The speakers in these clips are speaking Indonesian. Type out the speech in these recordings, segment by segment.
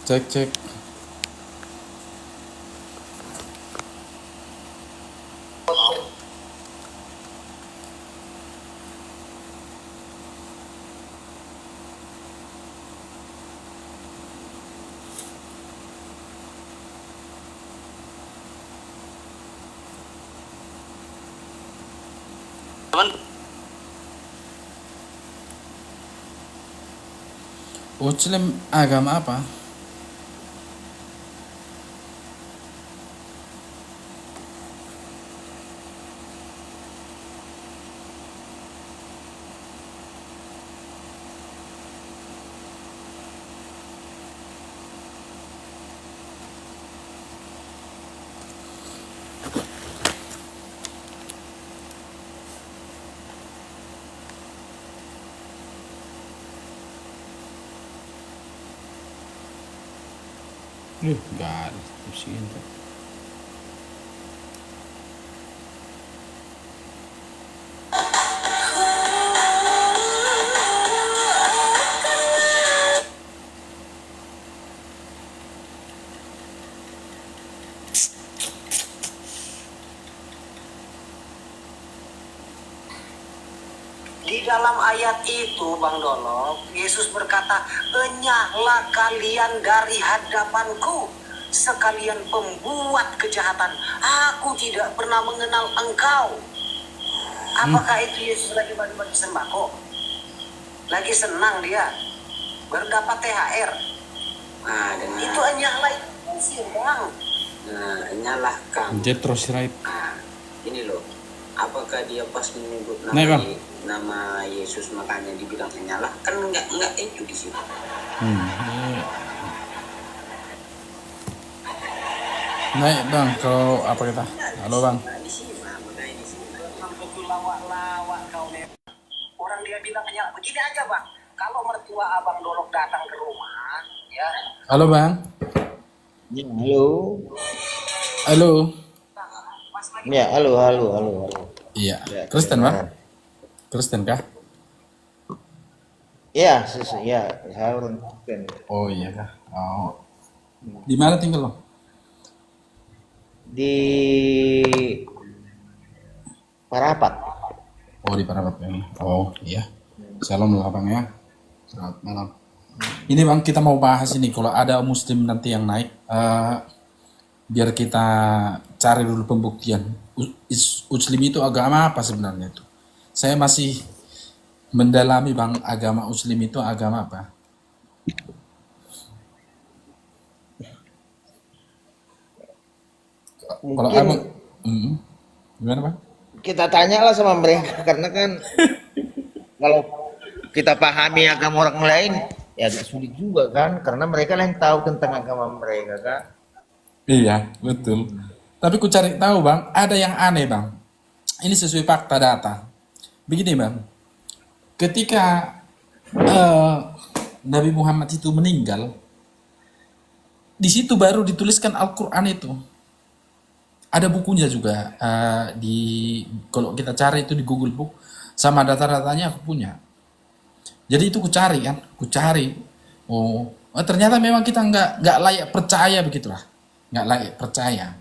Cek cek. Teman, Muslim agama apa? Nggak ada. Pusingin tuh. Di dalam ayat itu, Bang Dolok, Yesus berkata, "Enyahlah kalian dari hadapanku, sekalian pembuat kejahatan. Aku tidak pernah mengenal engkau." Apakah itu Yesus lagi bagi-bagi sembako? Lagi senang dia, berdapat THR. Nah, dengan Itu enyahlah itu sih, Bang. nyalah kamu. Jet terus right. Nah, ini loh. Apakah dia pas menyebut Naik, Bang. nama Yesus makanya dibilang nyalah? Kan enggak itu di situ. Naik bang, kalau apa kita? Halo bang. Nah, di sini makanya di sini. Sampai tuh lawak-lawak kau nih. Orang dia bilang enyah. Begini aja, Bang. Kalau mertua Abang Dolok datang ke rumah, ya, Halo bang. Ya, halo. Halo. pas lagi Ya, halo. Iya. Ya, Kristen bang? kedengaran. Kristen kah? Ya, ya, saya orang Kristen. Oh iya kah? Oh. Di mana tinggal lo? Di Parapat. Oh di Parapat bang. Oh iya. Shalom lah bang ya. Selamat malam. Ini bang kita mau bahas ini. Kalau ada Muslim nanti yang naik, biar kita cari dulu pembuktian. Muslim itu agama apa sebenarnya itu? Saya masih mendalami bang, agama Muslim itu agama apa? Kalau Mungkin abang, gimana bang? kita tanyalah sama mereka karena kan kalau kita pahami agama orang lain ya agak sulit juga kan karena mereka lah yang tahu tentang agama mereka kan. Iya, betul. Tapi ku cari tahu bang, ada yang aneh bang. Ini sesuai fakta data. Begini bang, ketika Nabi Muhammad itu meninggal, di situ baru dituliskan Al-Quran itu. Ada bukunya juga kalau kita cari itu di Google Book sama data-datanya aku punya. Jadi itu ku cari kan, ku cari. Oh, ternyata memang kita nggak layak percaya begitulah, nggak layak percaya.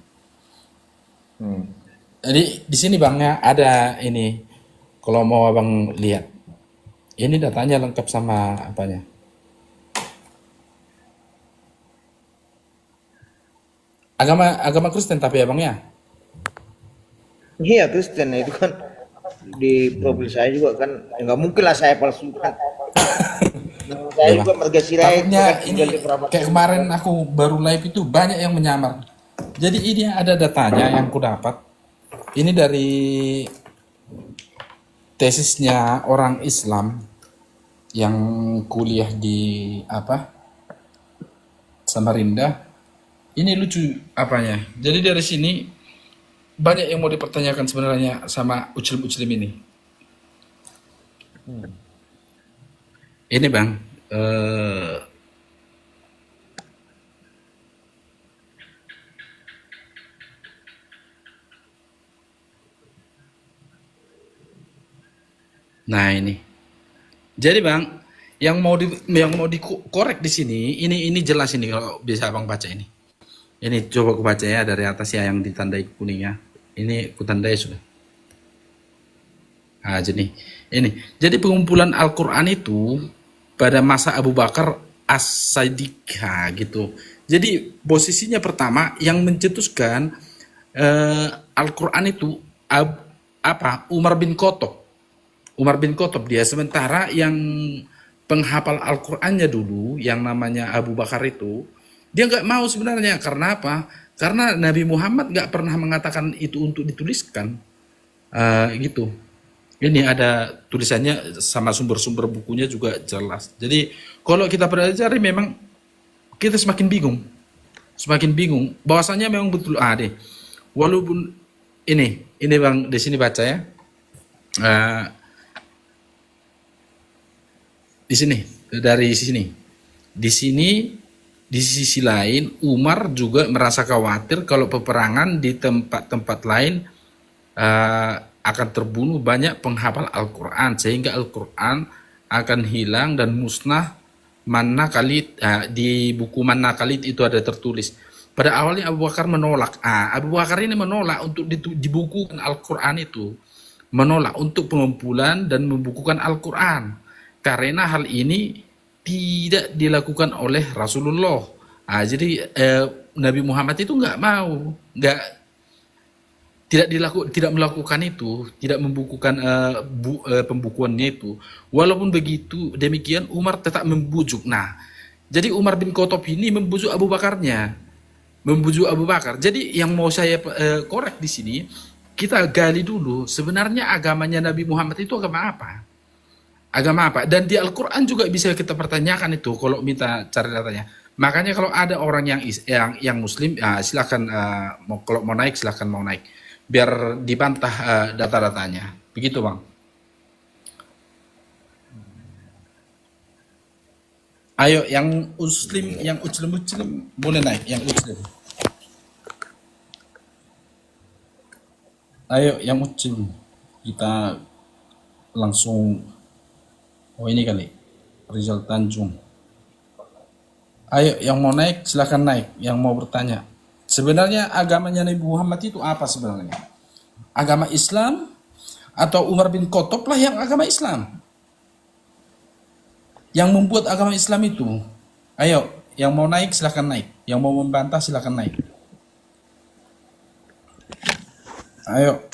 Jadi di sini bangnya ada ini, kalau mau abang lihat, ini datanya lengkap sama apanya. Agama Kristen tapi abangnya. Iya Kristen itu kan di profil saya juga kan nggak mungkin lah saya palsukan. Nama saya Ya, juga Bang. Marga Sirait Takutnya kan ini tinggal di Parapat. kayak kemarin aku baru live itu banyak yang menyamar. Jadi ini ada datanya yang ku dapat. Ini dari tesisnya orang Islam yang kuliah di apa? Samarinda. Ini lucu apanya. Jadi dari sini banyak yang mau dipertanyakan sebenarnya sama Muslim ini. Ini bang, nah ini. Jadi bang, yang mau dikorek di sini, ini jelas ini kalau bisa Abang baca ini. Ini coba aku baca ya dari atas ya yang ditandai kuningnya. Ini aku tandai sudah. Nah, jadi pengumpulan Al-Quran itu pada masa Abu Bakar As-Siddiq gitu. Jadi posisinya pertama yang mencetuskan Al-Quran itu Umar bin Khattab. Umar bin Khattab dia, sementara yang penghafal Al-Qur'annya dulu yang namanya Abu Bakar itu dia nggak mau sebenarnya. Karena apa? Karena Nabi Muhammad nggak pernah mengatakan itu untuk dituliskan. Gitu. Ini ada tulisannya sama sumber-sumber bukunya juga jelas. Jadi kalau kita pelajari memang kita semakin bingung. Bahwasanya memang betul deh. Walaupun ini Bang di sini baca ya. Di sini dari sini. Di sisi lain Umar juga merasa khawatir kalau peperangan di tempat-tempat lain akan terbunuh banyak penghafal Al-Quran sehingga Al-Quran akan hilang dan musnah. Manna Khalid di buku Manna Khalid itu ada tertulis. Pada awalnya Abu Bakar menolak. Abu Bakar ini menolak untuk dibukukan Al-Quran itu, menolak untuk pengumpulan dan membukukan Al-Quran karena hal ini tidak dilakukan oleh Rasulullah. Jadi Nabi Muhammad itu tidak melakukan itu, tidak membukukan pembukuannya itu. Walaupun begitu demikian Umar tetap membujuk. Nah, jadi Umar bin Khattab ini membujuk Abu Bakarnya, Jadi yang mau saya korek di sini, kita gali dulu sebenarnya agamanya Nabi Muhammad itu agama apa? Dan di Al-Quran juga bisa kita pertanyakan itu kalau minta cari datanya. Makanya kalau ada orang yang Muslim, silakan kalau mau naik silakan mau naik. Biar dibantah data-datanya. Begitu Bang. Ayo yang Muslim boleh naik, yang Muslim. Ayo yang Muslim. Kita langsung ini kali. Rizal Tanjung. Ayo yang mau naik silakan naik, yang mau bertanya. Sebenarnya agamanya Nabi Muhammad itu apa sebenarnya? Agama Islam atau Umar bin Khattab lah yang agama Islam? Yang membuat agama Islam itu. Ayo, yang mau naik silakan naik, yang mau membantah silakan naik. Ayo.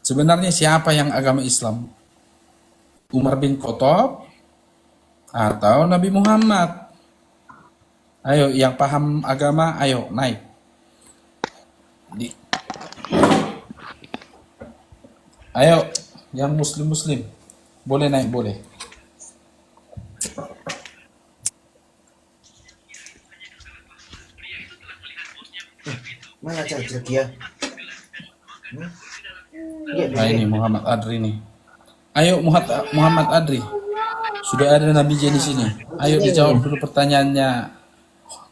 Sebenarnya siapa yang agama Islam? Umar bin Khattab atau Nabi Muhammad? Ayo, yang paham agama, ayo naik. Ayo, yang Muslim, boleh naik, boleh. Mana charger dia? Ini Muhammad Adri nih. Ayo Muhammad Adri. Sudah ada Nabi J di sini. Ayo dijawab dulu pertanyaannya.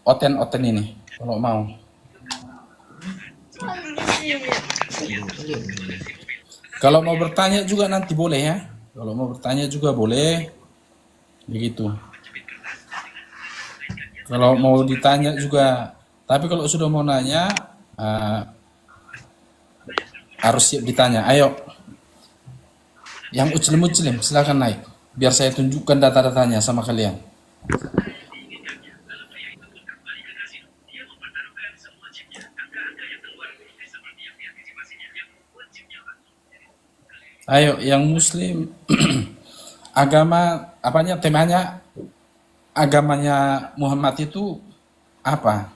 Oten ini kalau mau. Kalau mau bertanya juga nanti boleh ya. Kalau mau bertanya juga boleh. Begitu. Kalau mau ditanya juga. Tapi kalau sudah mau nanya harus siap ditanya. Ayo. Yang Muslim silakan naik. Biar saya tunjukkan data-datanya sama kalian. Ayo, yang Muslim temanya agamanya Muhammad itu apa?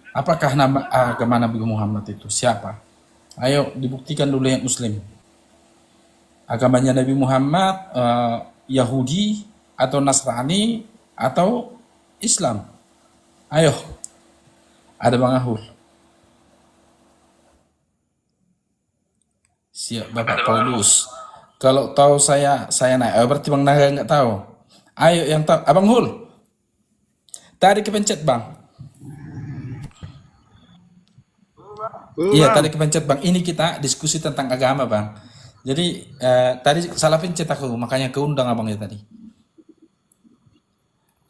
Apakah agama Nabi Muhammad itu siapa? Ayo dibuktikan dulu yang Muslim. Agamanya Nabi Muhammad Yahudi atau Nasrani atau Islam? Ayo, ada Bang Ahul. Siap Bapak Paulus. Kalau tahu saya naik. Berarti Bang Naga nggak tahu. Ayo yang tahu. Abang Hul. Tadi kepencet Bang. Iya tadi kepencet Bang. Ini kita diskusi tentang agama Bang. Jadi tadi salah pencet aku, makanya keundang abangnya tadi.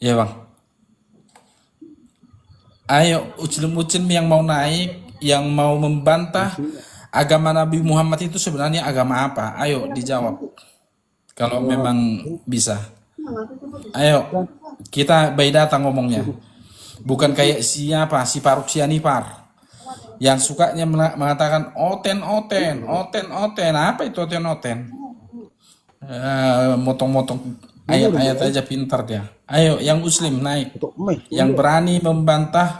Iya bang. Ayo Muslim yang mau naik, yang mau membantah agama Nabi Muhammad itu sebenarnya agama apa? Ayo dijawab. Kalau memang bisa. Ayo kita by data ngomongnya. Bukan kayak siapa si Faruk Sianipar yang sukanya mengatakan oten. Apa itu oten? Motong-motong ayat-ayat aja pintar dia. Ayo yang Muslim naik, yang berani membantah,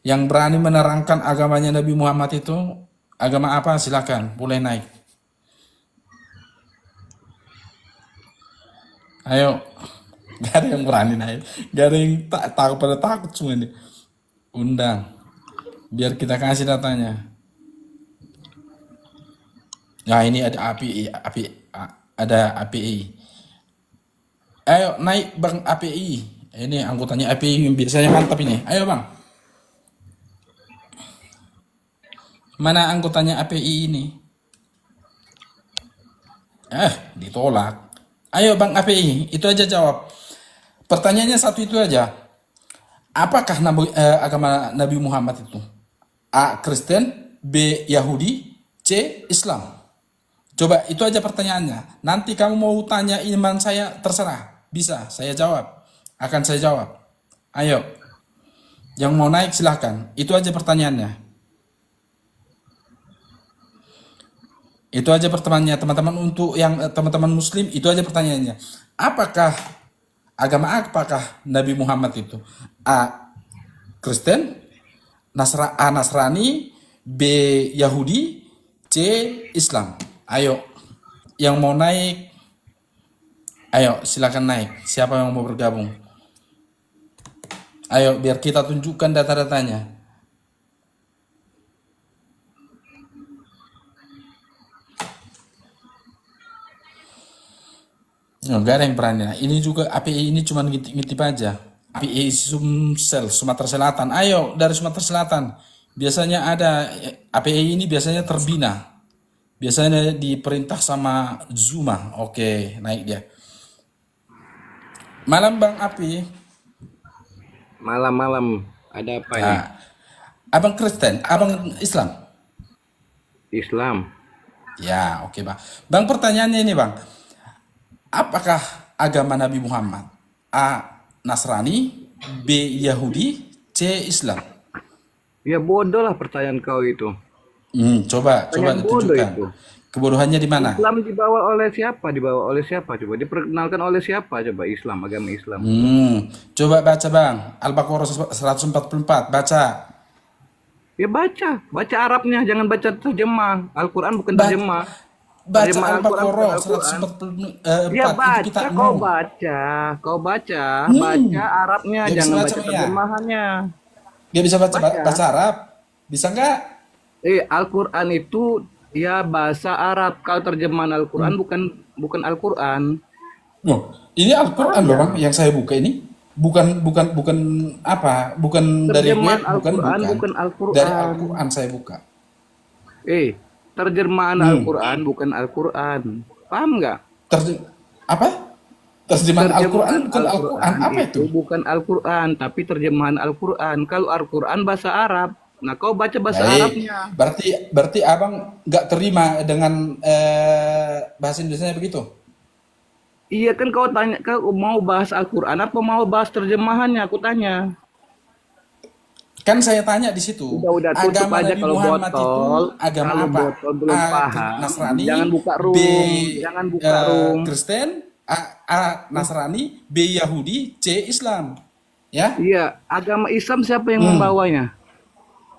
yang berani menerangkan agamanya Nabi Muhammad itu agama apa, silakan boleh naik. Ayo, gak ada yang berani naik, gak ada yang takut, pada takut semua ini. Undang, biar kita kasih datanya. Nah ini ada ada API. Ayo naik bang API. Ini anggotanya API yang biasanya mantap ini. Ayo bang. Mana anggotanya API ini? Ditolak. Ayo bang API, itu aja jawab. Pertanyaannya satu itu aja. Apakah agama Nabi Muhammad itu? A. Kristen, B. Yahudi, C. Islam. Coba itu aja pertanyaannya. Nanti kamu mau tanya iman saya terserah. Bisa, saya jawab. Akan saya jawab. Ayo. Yang mau naik silahkan. Itu aja pertanyaannya. Itu aja pertanyaannya teman-teman, untuk yang teman-teman Muslim itu aja pertanyaannya. Apakah Nabi Muhammad itu? A. Kristen, A. Nasrani, B. Yahudi, C. Islam. Ayo, yang mau naik, ayo silakan naik. Siapa yang mau bergabung? Ayo, biar kita tunjukkan data-datanya. Gak ada yang berani. Nah, ini juga API ini cuma ngintip aja. API Sumsel, Sumatera Selatan. Ayo dari Sumatera Selatan. Biasanya ada API ini biasanya terbina. Biasanya diperintah sama Zuma. Oke, naik dia. Malam Bang Api. Malam-malam. Ada apa ini? Abang Kristen, abang Islam. Islam. Ya, oke Bang. Bang, pertanyaannya ini Bang. Apakah agama Nabi Muhammad? A. Nasrani, B. Yahudi, C. Islam. Ya bodoh lah pertanyaan kau itu. Coba ditunjukkan. Itu. Kebodohannya di mana? Islam dibawa oleh siapa? Dibawa oleh siapa? Coba diperkenalkan oleh siapa? Coba Islam, agama Islam. Coba baca Bang. Al-Baqarah 144, baca. Ya baca Arabnya, jangan baca terjemah. Al-Quran bukan terjemah. Baca Al-Baqarah 144 ya baca, itu kau baca Arabnya, Dia jangan baca ya? terjemahannya. Dia bisa bahasa Arab? Bisa enggak? Al-Quran itu ya bahasa Arab. Kalau terjemahan Al-Quran bukan Al-Quran. Oh, ini Al-Quran loh Bang, yang saya buka ini. Bukan apa? Bukan dari web, bukan Al-Quran. Dari Al-Quran saya buka. Terjemahan Al-Quran bukan Al-Quran. Paham nggak? Terjemahan Al-Quran bukan Al-Quran. Apa itu? Bukan Al-Quran, tapi terjemahan Al-Quran. Kalau Al-Quran bahasa Arab. Nah, kau baca bahasa Arabnya. Berarti abang nggak terima dengan bahasa Indonesia begitu? Iya kan, kau tanya, kau mau bahas Al-Quran apa mau bahas terjemahannya? Aku tanya. Kan saya tanya di situ. Udah tutup agama aja Nabi kalau Muhammad botol. Itu agama kalau apa? Botol belum paham. Nasrani. Jangan buka room. Jangan buka room. Kristen. A. Nasrani. B. Yahudi. C. Islam. Ya? Iya. Agama Islam siapa yang membawanya?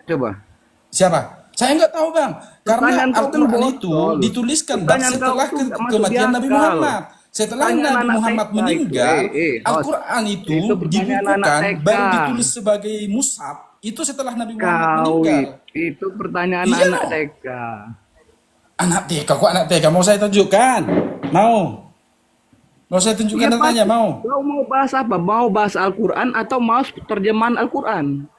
Coba. Siapa? Saya nggak tahu Bang. Karena Al-Quran itu dituliskan setelah kematian Nabi Muhammad. Setelah Nabi Muhammad meninggal, Al-Quran itu dibukukan, baru ditulis sebagai mushaf. Itu setelah Nabi Muhammad meninggal. Itu pertanyaan anak TK. Anak TK, kok anak TK? Mau saya tunjukkan? Mau saya tunjukkan datanya? Mau? Kau mau bahas apa? Mau bahas Al-Quran atau mau terjemahan Al-Quran?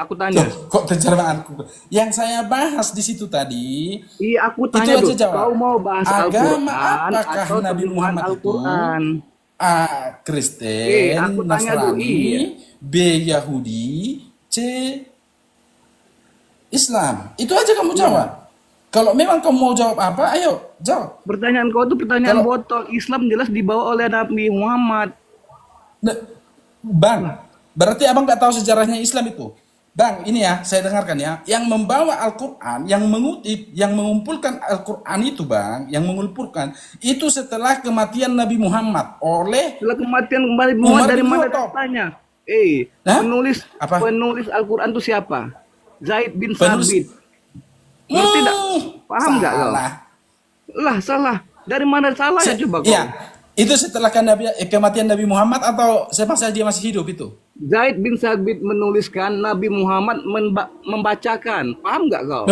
Aku tanya. Loh, kok terjemahanku? Yang saya bahas di situ tadi, Iya, aku itu tanya aja tuh. jawab. Kau mau bahas Agama Al-Quran apakah atau Nabi terjemahan Muhammad itu? Al-Quran? A. Aku Kristen, tanya tuh. Nasrani, Iya. B. Yahudi, C. Islam. Itu aja kamu jawab. Kalau memang kamu mau jawab apa, ayo jawab. Pertanyaan kau tuh pertanyaan Kalau botol. Islam jelas dibawa oleh Nabi Muhammad. Nah, Bang, berarti abang nggak tahu sejarahnya Islam itu. Bang, ini ya, saya dengarkan ya. Yang membawa Al-Quran, yang mengutip, yang mengumpulkan Al-Quran itu, Bang, yang mengumpulkan, itu setelah kematian Nabi Muhammad oleh Setelah kematian kembali Umar Muhammad dari bin mana Khattab. datanya? Hah? Apa? Penulis Al-Quran itu siapa? Zaid bin Penulis- Sabit. Ngerti tidak? Paham nggak kau? salah. Lah salah. Dari mana salah ya coba kau? Iya, itu setelah kematian Nabi Muhammad atau semasa dia masih hidup itu? Zaid bin Sabit menuliskan, Nabi Muhammad membacakan. Paham nggak kau?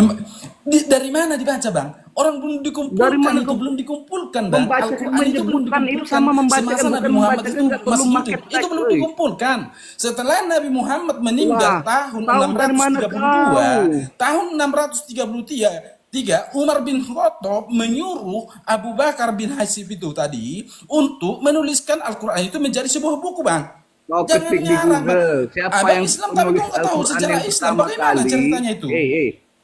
Dari mana dibaca, Bang? Orang belum dikumpulkan, Dari mana itu kau- belum dikumpulkan, Bang. Membacakan, Al-Quran itu belum menyebutkan itu dikumpulkan sama membacakan, semasa bukan Nabi Muhammad membacakan, itu nggak perlu masih pakai hidup. teks, Itu belum euy. dikumpulkan. Setelah Nabi Muhammad meninggal Lah, tahun tahu dari mana 632, kau? tahun 633, Umar bin Khattab menyuruh Abu Bakar bin Hasib itu tadi untuk menuliskan Al-Quran itu menjadi sebuah buku, Bang. Kau Jangan ketik di ngarang, Bang. Google siapa Abang yang Islam tapi menulis kau nggak tahu Al-Quran sejarah yang Islam. pertama Bagaimana kali. ceritanya itu?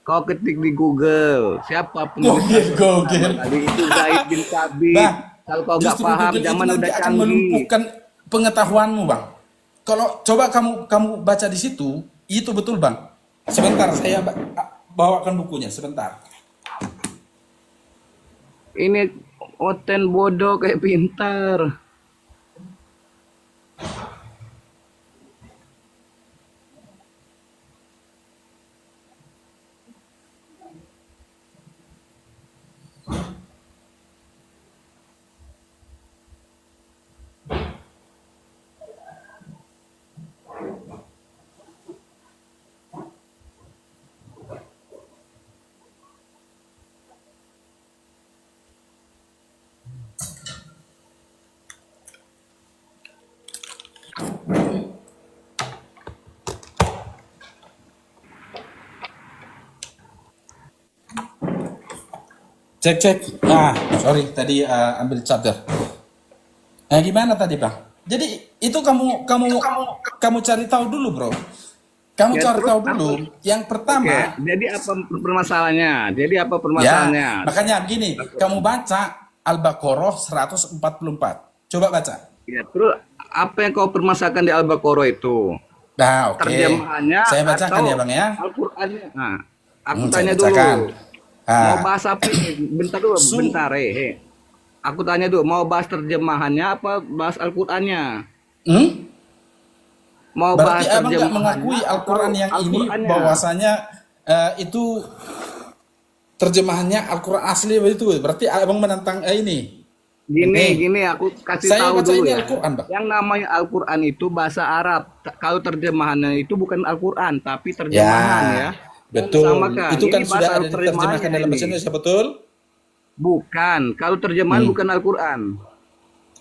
Kau ketik di Google siapa penulis Google, Al-Quran Google. pertama kali itu Zaid bin Sabit. Bang, Kalau kau nggak justru paham, Google itu zaman nanti udah akan canggih. melumpuhkan pengetahuanmu, Bang. Kalau coba kamu baca di situ, itu betul, Bang. Sebentar, saya bawakan bukunya, sebentar. Ini oten bodoh kayak pintar. Cek. Sorry, tadi ambil charger. Gimana tadi, Bang? Jadi itu kamu cari tahu dulu, Bro. Kamu Ya, cari terus tahu apa? dulu. Yang pertama, Oke, jadi apa permasalahannya? ya, makanya begini, kamu baca Al-Baqarah 144. Coba baca. Ya, terus apa yang kau permasalahkan di Al-Baqarah itu? Nah, oke. Terjemahannya Saya bacakan atau ya, Bang ya. Al-Qur'annya. Nah, aku Saya tanya dulu. bacakan. Mau bahas apa ini? Bentar dulu, Su- bentar, Aku tanya dulu, mau bahas terjemahannya apa bahas Al-Qur'annya? Hmm? Mau Berarti bahas abang nggak terjemahannya mengakui atau Al-Quran yang ini Al-Qur'annya? bahwasanya itu terjemahannya Al-Quran asli begitu. Berarti abang menentang ini. Gini, aku kasih Saya tahu baca dulu ini ya. Al-Quran, Bang. Yang namanya Al-Qur'an itu bahasa Arab. Kalau terjemahannya itu bukan Al-Qur'an, tapi Ya, terjemahan ya. betul. Samakan. Itu kan Ini sudah bahasa ada diterjemahkan terjemahannya dalam bahasa ini. Indonesia, betul? Bukan. Kalau terjemahan bukan Al-Qur'an.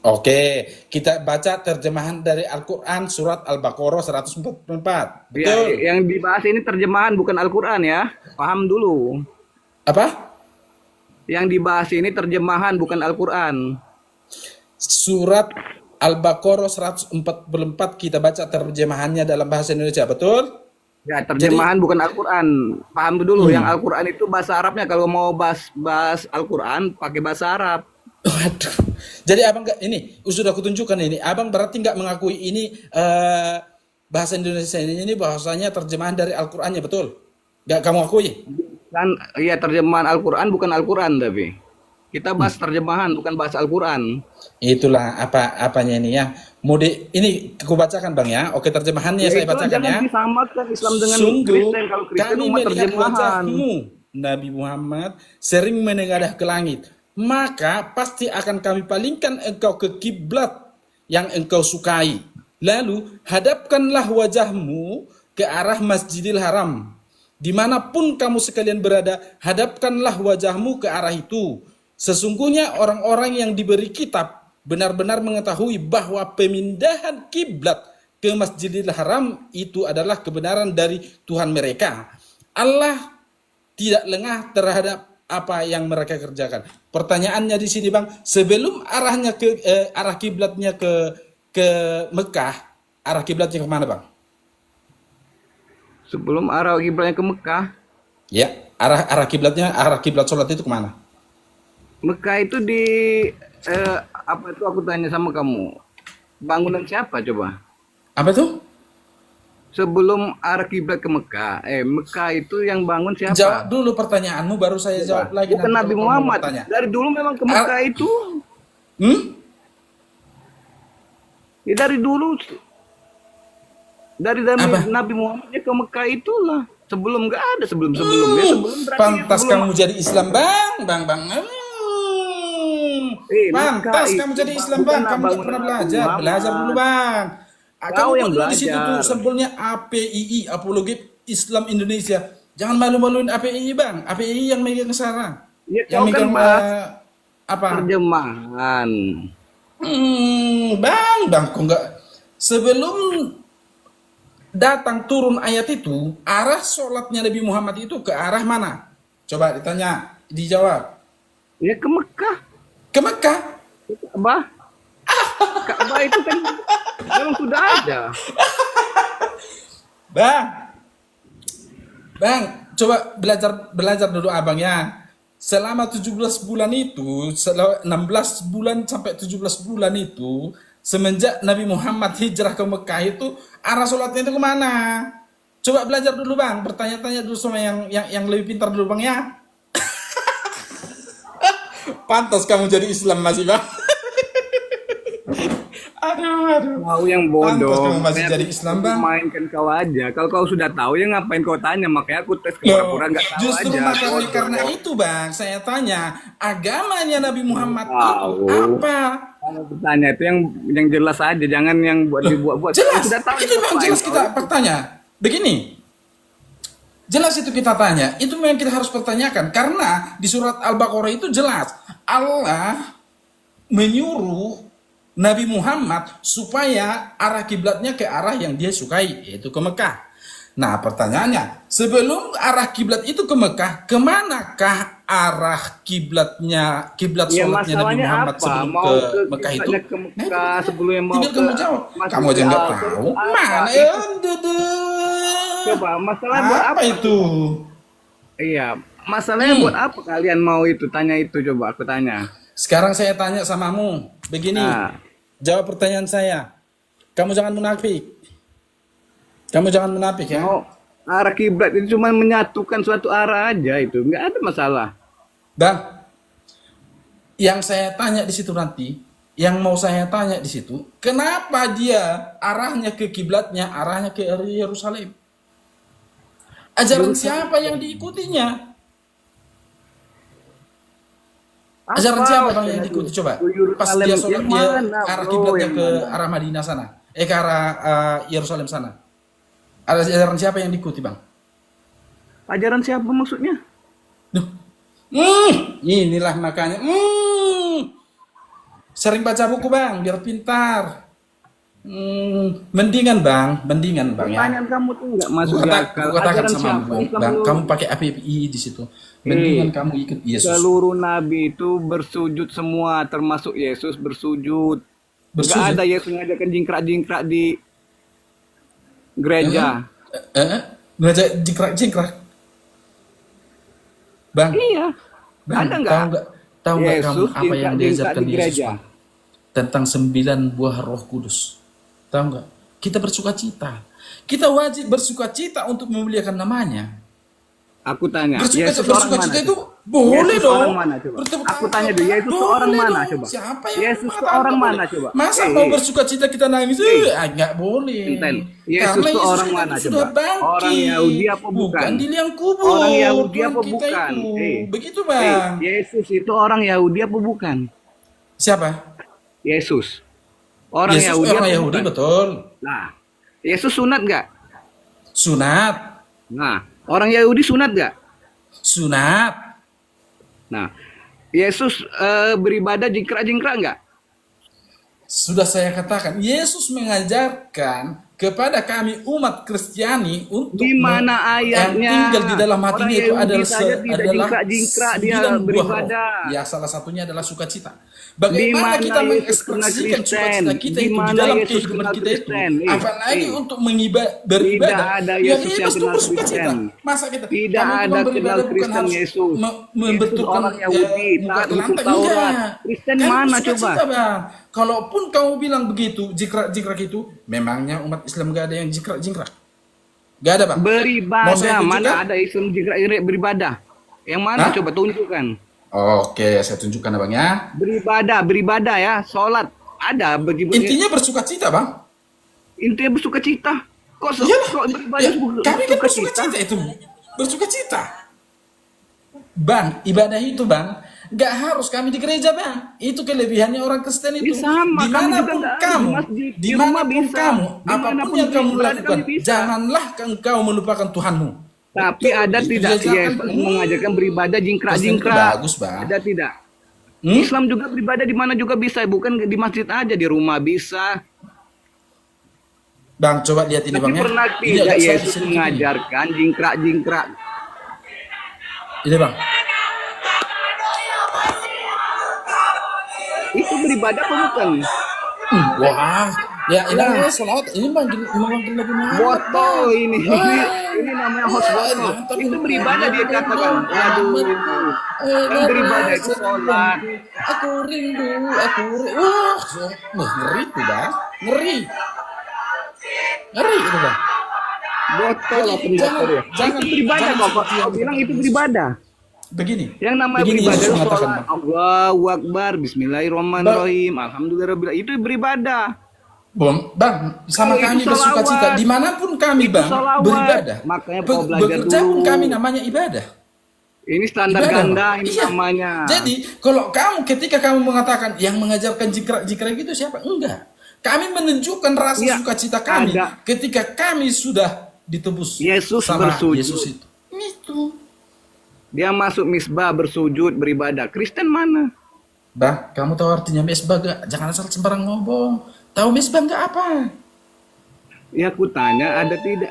Oke, kita baca terjemahan dari Al-Quran surat Al-Baqarah 144. Ya, Betul? yang dibahas ini terjemahan bukan Al-Qur'an ya. Paham dulu. Apa? Yang dibahas ini terjemahan bukan Al-Qur'an. Surat Al-Baqarah 144 kita baca terjemahannya dalam bahasa Indonesia, betul? Ya, terjemahan bukan Al-Qur'an. Paham dulu, yang Al-Qur'an itu bahasa Arabnya. Kalau mau bahas Al-Qur'an pakai bahasa Arab. Waduh. Jadi abang nggak ini sudah aku tunjukkan ini. Abang berarti nggak mengakui ini bahasa Indonesia ini bahasanya terjemahan dari Al-Qur'annya, betul? Nggak kamu akui? Kan ya terjemahan Al-Qur'an bukan Al-Qur'an tapi. Kita bahas terjemahan bukan bahas Al-Qur'an. Itulah apanya ini ya. Ini aku bacakan Bang ya. Oke, terjemahannya saya itulah, bacakan jangan ya. disamakan Islam dengan Sungguh Kristen. Kalau Kristen kami umat melihat terjemahan. wajahmu, Nabi Muhammad, sering menengadah ke langit. Maka pasti akan kami palingkan engkau ke kiblat yang engkau sukai. Lalu hadapkanlah wajahmu ke arah Masjidil Haram. Dimanapun kamu sekalian berada, hadapkanlah wajahmu ke arah itu. Sesungguhnya orang-orang yang diberi kitab benar-benar mengetahui bahwa pemindahan kiblat ke Masjidil Haram itu adalah kebenaran dari Tuhan mereka. Allah tidak lengah terhadap apa yang mereka kerjakan. Pertanyaannya di sini Bang, sebelum arahnya ke arah kiblatnya ke Mekah, arah kiblatnya ke mana Bang? Sebelum arah kiblatnya ke Mekah, Ya, arah kiblatnya, arah kiblat sholat itu kemana? Mekah itu di apa itu aku tanya sama kamu. Bangunan siapa coba? Apa tuh? Sebelum arah kiblat ke Mekah, Mekah itu yang bangun siapa? Jawab dulu pertanyaanmu, baru saya jawab lagi. Bukan nanti Nabi kalau kamu Muhammad. bertanya. Dari dulu memang ke Mekah itu. Hmm? Ya dari dulu. Dari Apa? Nabi Muhammadnya ke Mekah itulah. Sebelum nggak ada sebelum-sebelumnya. Sebelum berarti Pantas sebelum- kamu jadi Islam Bang. Pantas Mekah kamu itu jadi Islam bukan Bang. Kamu nggak bangunan pernah Nabi belajar. Muhammad. Belajar dulu Bang. Kau Kamu yang dulu di situ tuh belajar. sembolnya APII, Apologi Islam Indonesia. Jangan malu-maluin APII Bang. APII yang megang sekarang. Ya, Yang kau kan megang bahas apa? terjemahan. Bang, kok nggak sebelum datang turun ayat itu, arah sholatnya Nabi Muhammad itu ke arah mana? Coba ditanya, dijawab. Ya ke Mekah. Ke Mekah. Ka'bah. Ka'bah itu kan memang sudah ada. Bang, coba belajar dulu abang ya. Selama 17 bulan itu, 16 bulan sampai 17 bulan itu, semenjak Nabi Muhammad hijrah ke Mekah itu, arah sholatnya itu kemana? Coba belajar dulu Bang, bertanya-tanya dulu sama yang lebih pintar dulu Bang ya. Pantas kamu jadi Islam masih Bang. Aduh. Kau yang Pantas bodoh. kamu masih Makanya jadi aku Islam Bang. mainkan kau aja. Kalau kau sudah tahu ya ngapain kau tanya? Makanya aku tes Loh, pura-pura nggak tahu justru aja. makanya karena itu Bang, saya tanya agamanya Nabi Muhammad itu Tahu. apa? Kalau bertanya itu yang jelas aja, jangan yang buat dibuat-buat. Jelas, Sudah tahu itu memang ngapain jelas kau? kita bertanya. Begini, jelas itu kita tanya, itu memang kita harus pertanyakan karena di surat Al-Baqarah itu jelas Allah menyuruh Nabi Muhammad supaya arah kiblatnya ke arah yang dia sukai, yaitu ke Mekah. Nah pertanyaannya, sebelum arah kiblat itu ke Mekah, kemanakah arah kiblat Ya sholatnya Nabi masalahnya Muhammad apa? sebelum Mau ke ke Mekah itu? kiblatnya ke Nah, itu Mekah sebelumnya mau tinggal ke kamu jawab. Masjidil Kamu aja nggak Aqsa tahu. itu apa? Mana Itu- ya? Coba masalah buat Apa apa? itu? Iya, masalahnya buat apa kalian mau itu? Tanya itu coba aku tanya. Sekarang saya tanya samamu. Begini, Nah. jawab pertanyaan saya. Kamu jangan munafik. Kamu jangan munafik ya. Mau arah kiblat itu cuma menyatukan suatu arah aja itu, nggak ada masalah. Bang, yang saya tanya di situ nanti, yang mau saya tanya di situ, kenapa dia arahnya ke kiblatnya, arahnya ke Yerusalem? Ajaran siapa yang diikutinya? Ajaran Apa siapa bang maksudnya yang diikuti? Coba. Yerusalem Pas dia sholat yang dia mana, arah bro? kiblatnya Yang ke mana? arah Madinah sana. Ke arah Yerusalem sana. Ada ajaran siapa yang diikuti bang? Ajaran siapa maksudnya? Duh. Inilah makanya. Sering baca buku bang, biar pintar. Mendingan bang ya. Pertanyaan kamu tuh nggak masuk di akal. Aku katakan Ajaran sama siapa? bang, Islam bang, dulu. kamu pakai API di situ. Mendingan kamu ikut Yesus. Seluruh nabi itu bersujud semua, termasuk Yesus bersujud. Nggak Bersujud? ada Yesus ngajakin jingkrak-jingkrak di gereja. Ngajak jingkrak. Bang, Iya. bang, Ada nggak? Tahu nggak kamu Yesus apa yang jingkrak-jingkrak diajarkan di Yesus gereja? Bang? Tentang 9 buah Roh Kudus. Tahu nggak? Kita bersuka cita. Kita wajib bersuka cita untuk memuliakan namanya. Aku tanya, Bersuka Yesus orang cita mana? itu coba? boleh Yesus dong. orang mana coba? Bertepuk Aku tangan. tanya dulu, Yesus itu orang Boleh mana dong. coba? Siapa yang Yesus itu mengatakan orang nggak mana boleh? coba? Masa Eh, mau eh. bersuka cita kita nangis? Nggak boleh. Inten, Yesus Karena itu orang kita mana sudah coba? bangkit. Orang Yahudi apa bukan? Bukan di liang kubur. Orang Yahudi Tuhan apa kita bukan? itu. Begitu Eh, bang. Yesus itu orang Yahudi apa bukan? Siapa? Yesus. Orang Yesus Yahudi orang apa Yahudi bukan? betul. Nah, Yesus sunat nggak? Sunat. Nah, orang Yahudi sunat nggak? Sunat. Nah, Yesus beribadah jingkrak-jingkrak nggak? Sudah saya katakan, Yesus mengajarkan kepada kami umat Kristiani untuk Di mana yang ayatnya? tinggal di dalam Orang hatinya itu Yahudi adalah saja tidak jingkrak-jingkrak dia 9 buah roh. beribadah. Ya, salah satunya adalah sukacita. Di Bagaimana mana kita Yesus kena mengekspresikan Kristen? sukacita kita Di itu di mana dalam Yesus kehidupan kena kita itu, Kristen? apalagi untuk beribadah, Tidak ada ya Yesus yang bebas kenal tuh bersukacita. Kristen. Masa kita Tidak kamu ada bilang kenal beribadah bukan Kristen harus Yesus. membenturkan Yesus orang Yahudi, muka taat ke hukum lantai, Taurat. enggak. Kristen Kamu mana bersukacita, coba? Bang. Kalaupun kamu bilang begitu, jikrak-jikrak itu, memangnya umat Islam gak ada yang jikrak-jikrak? Gak ada, Bang. Mau saya Beribadah, tunjukkan? mana ada Islam jingkrak beribadah? Yang mana Hah? coba tunjukkan? Oke, saya tunjukkan Bang ya. Beribadah ya, sholat. Ada Intinya bersukacita, Bang. intinya bersukacita. Kok Iyalah. beribadah Ya, kami kan bersukacita? bersukacita itu. Bersukacita. Bang, ibadah itu, Bang, nggak harus kami di gereja, Bang. Itu kelebihannya orang Kristen itu. Ya sama, kami juga Dimanapun nggak ada kamu, di masjid, di rumah dimanapun bisa. kamu, Dimanapun apapun yang kamu beribadah lakukan, kami bisa. janganlah engkau melupakan Tuhanmu. Tapi Betul, ada itu tidak diajarkan. Yesus mengajarkan beribadah Kristen itu jingkrak-jingkrak? bagus, Bang. Ada tidak? Hmm? Islam juga beribadah di mana juga bisa, bukan di masjid aja, di rumah bisa. Bang, coba lihat ini, Tapi Bang ya. pernah Ini tidak agak Yesus sedikit ini. mengajarkan jingkrak-jingkrak? Ini, Bang. Itu beribadah apa bukan? Wah, ya ini salawat. Ini makin lebih mahal. Botol ini namanya host botol. Itu beribadah dia katakan. Aduh, kan beribadah itu sholat. Aku rindu. Wah, ngeri tuh, Bang. Ngeri itu, Bang. Botol apa botol ya? Jangan- Itu beribadah jangan kok. seperti yang Kau bilang itu beribadah. Begini. Yang namanya Begini beribadah Yesus itu mengatakan, sholat. Bang. Allahu Akbar, Bismillahirrahmanirrahim, Alhamdulillah. Itu beribadah. Bang, sama Itu kami sholawat. bersukacita dimanapun kami, Itu Bang, sholawat. beribadah. Makanya kau belajar Bekerja pun dulu. kami namanya ibadah. Ini standar Ibadah, ganda Bang. ini Iya. namanya. Jadi kalau ketika kamu mengatakan yang mengajarkan jikrak-jikrak itu siapa? Enggak. Kami menunjukkan rasa Iya, sukacita kami ada. ketika kami sudah ditebus Yesus sama bersujud. Yesus itu. Itu. Dia masuk misbah bersujud beribadah. Kristen mana? Bang, kamu tahu artinya mesbah gak? Jangan asal sembarang ngomong. Tahu mesbah gak apa? Ya aku tanya ada tidak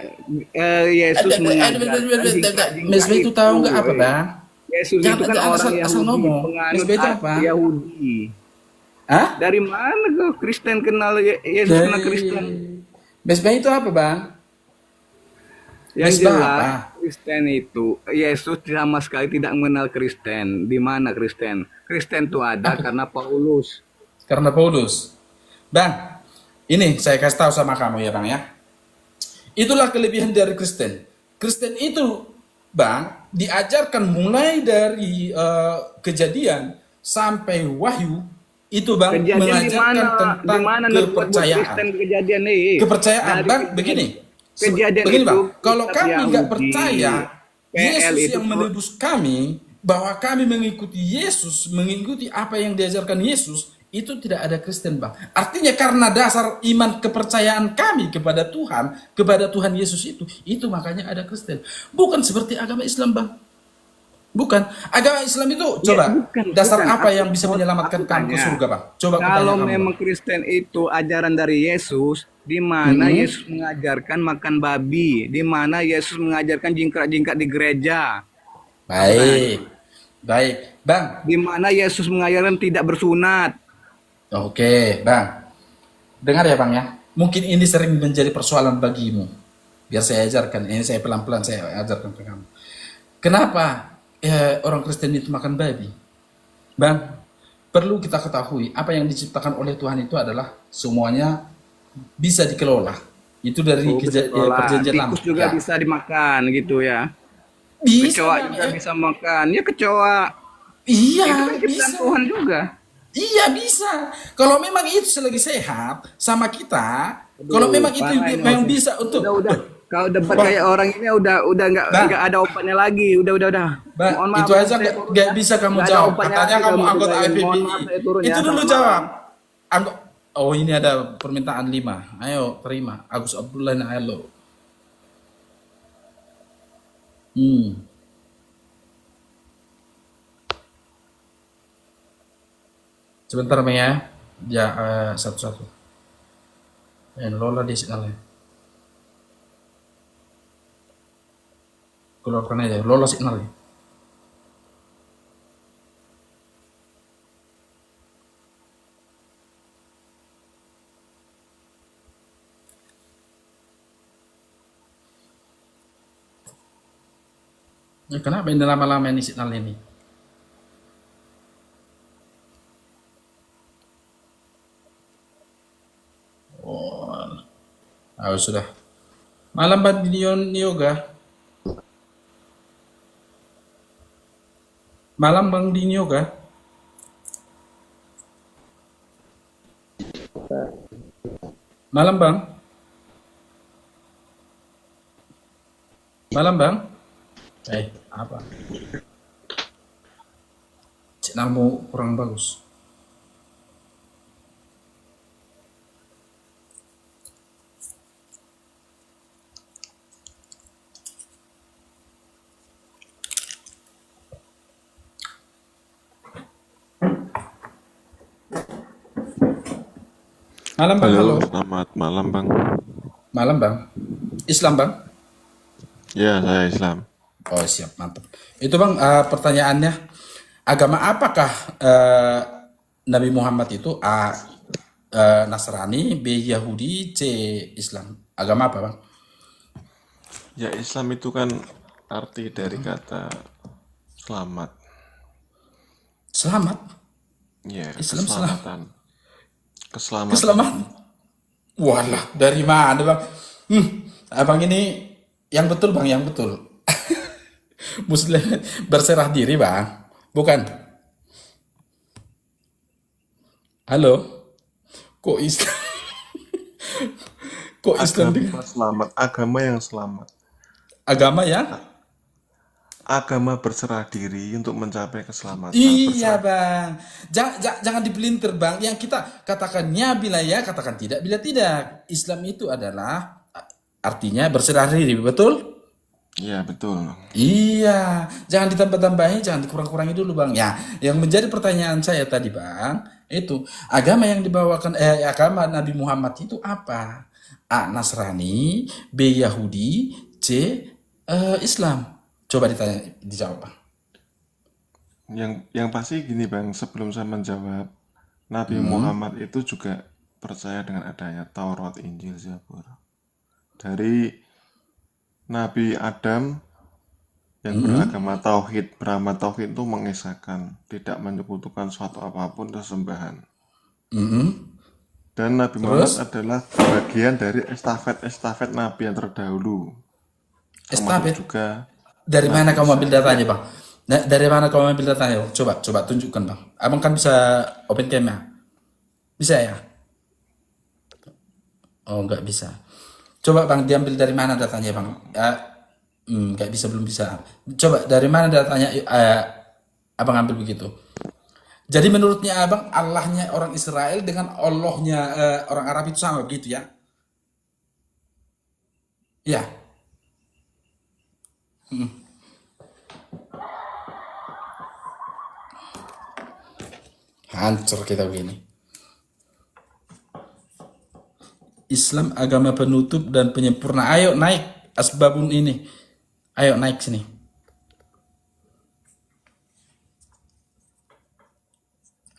Yesus mengajarkan jingkrak-jingkrak Mesbah itu tahu gak apa, Bang? Yesus Jangan- itu kan jangan orang asal Yahudi, ngomong. penganut Mesbah itu apa? Yahudi. Hah? Dari mana kau Kristen kenal Yesus kenal Kristen? Mesbah itu apa, Bang? Yang Mesbah jelas apa? Kristen itu Yesus sama sekali tidak mengenal Kristen. Di mana Kristen? Kristen itu ada karena Paulus. Karena Paulus. Bang, ini saya kasih tahu sama kamu ya, Bang ya. Itulah kelebihan dari Kristen. Kristen itu, Bang, diajarkan mulai dari Kejadian sampai Wahyu, itu, Bang, Kejadian di mengajarkan mana? tentang Di mana buat kepercayaan. Kristen kejadian nih? Kepercayaan, Dari Bang, kejadian- begini. Kejadian Begini, itu Bang, kalau kitab kami nggak Yahudi. percaya PL Yesus itu yang menebus kami, bahwa kami mengikuti Yesus, mengikuti apa yang diajarkan Yesus, itu tidak ada Kristen, Bang. Artinya karena dasar iman kepercayaan kami kepada Tuhan Yesus itu makanya ada Kristen. Bukan seperti agama Islam, Bang. Bukan. Agama Islam itu, coba, dasar bukan. apa yang bisa menyelamatkan Aku kamu ke tanya. surga, Bang? Coba aku Kalau tanya kamu, memang Bang. Kristen itu ajaran dari Yesus, di mana Yesus mengajarkan makan babi, di mana Yesus mengajarkan jingkrak-jingkrak di gereja, Baik. Baik. Bang, di mana Yesus mengajarkan tidak bersunat. oke, Bang. Dengar ya, Bang ya. Mungkin ini sering menjadi persoalan bagimu. Biar saya ajarkan. Ini saya pelan-pelan saya ajarkan ke kamu. Kenapa orang Kristen itu makan babi? Bang, perlu kita ketahui apa yang diciptakan oleh Tuhan itu adalah semuanya bisa dikelola. Itu dari perjanjian lama. Tikus juga Ya. bisa dimakan gitu ya. Bisa, Kecoa Bang, juga ya. bisa makan. Ya kecoa. Iya, Itu kan bisa. ciptaan Tuhan juga. Iya bisa. Kalau memang itu selagi sehat sama kita, kalau memang itu parah ini memang maksudnya. bisa untuk Udah. Kalau debat Bang. kayak orang ini udah Bang. nggak ada opennya lagi. Udah. Bang, Mohon maaf, itu aja saya turun nggak ya. bisa kamu Nggak ada jawab. opennya Katanya lagi kamu kamu anggota juga. FPPI. Mohon maaf, saya turun ya. Itu dulu Sama. jawab. Oh ini ada permintaan 5. Ayo terima. Agus Abdullah Naelo. Sebentar Bang ya. Ya satu-satu. Lola di signalnya. Keluarkan aja, lolos signal ya. Ya, kenapa ini lama-lama ini signal ini? Oh, sudah. Malam Bang Dion Yoga. Malam Bang Din Yoga. Malam Bang. Malam Bang. Apa? Signalmu kurang bagus. Malam Bang, halo. Selamat malam Bang. Malam Bang. Islam Bang? Ya, saya Islam. Oh siap, mantap. Itu Bang, pertanyaannya, agama apakah Nabi Muhammad itu? A. Nasrani, B. Yahudi, C. Islam. Agama apa Bang? Ya, Islam itu kan arti dari kata selamat. Selamat? Ya, Islam keselamatan. Keselamatan. Keselamatan? Walah, dari mana Bang? Abang ini yang betul Bang, yang betul. Muslim berserah diri Bang, bukan? Halo? Kok Islam? Kok Islam Agama selamat, agama yang selamat. agama ya? Agama berserah diri untuk mencapai keselamatan. Iya Bang, jangan dipelintir Bang. Yang kita katakannya bila ya, katakan tidak bila tidak. Islam itu adalah artinya berserah diri, betul? Iya, betul. Iya, jangan ditambah-tambahin, jangan dikurang-kurangi dulu Bang. Ya, yang menjadi pertanyaan saya tadi Bang, itu agama yang dibawakan agama Nabi Muhammad itu apa? A. Nasrani, B. Yahudi, C. Islam. Coba dijawab Bang. Yang pasti gini Bang, sebelum saya menjawab, Nabi Muhammad itu juga percaya dengan adanya Taurat, Injil, Zabur. Dari Nabi Adam yang beragama tauhid, beramal tauhid itu mengesahkan, tidak menyekutukan suatu apapun sesembahan. Dan Nabi Muhammad adalah bagian dari estafet Nabi yang terdahulu. Termasuk Estafet? juga Dari mana kamu ambil datanya Bang? Dari mana kamu ambil datanya? Coba tunjukkan Bang. Abang kan bisa open cam-nya. Bisa ya? Oh, nggak bisa. Coba Bang, diambil dari mana datanya Bang? Nggak bisa, belum bisa. Coba dari mana datanya Abang ambil begitu? Jadi menurutnya Abang, Allahnya orang Israel dengan Allahnya orang Arab itu sama begitu ya? Ya. Hancur kita begini. Islam agama penutup dan penyempurna. Ayo naik asbabun ini. Ayo naik sini.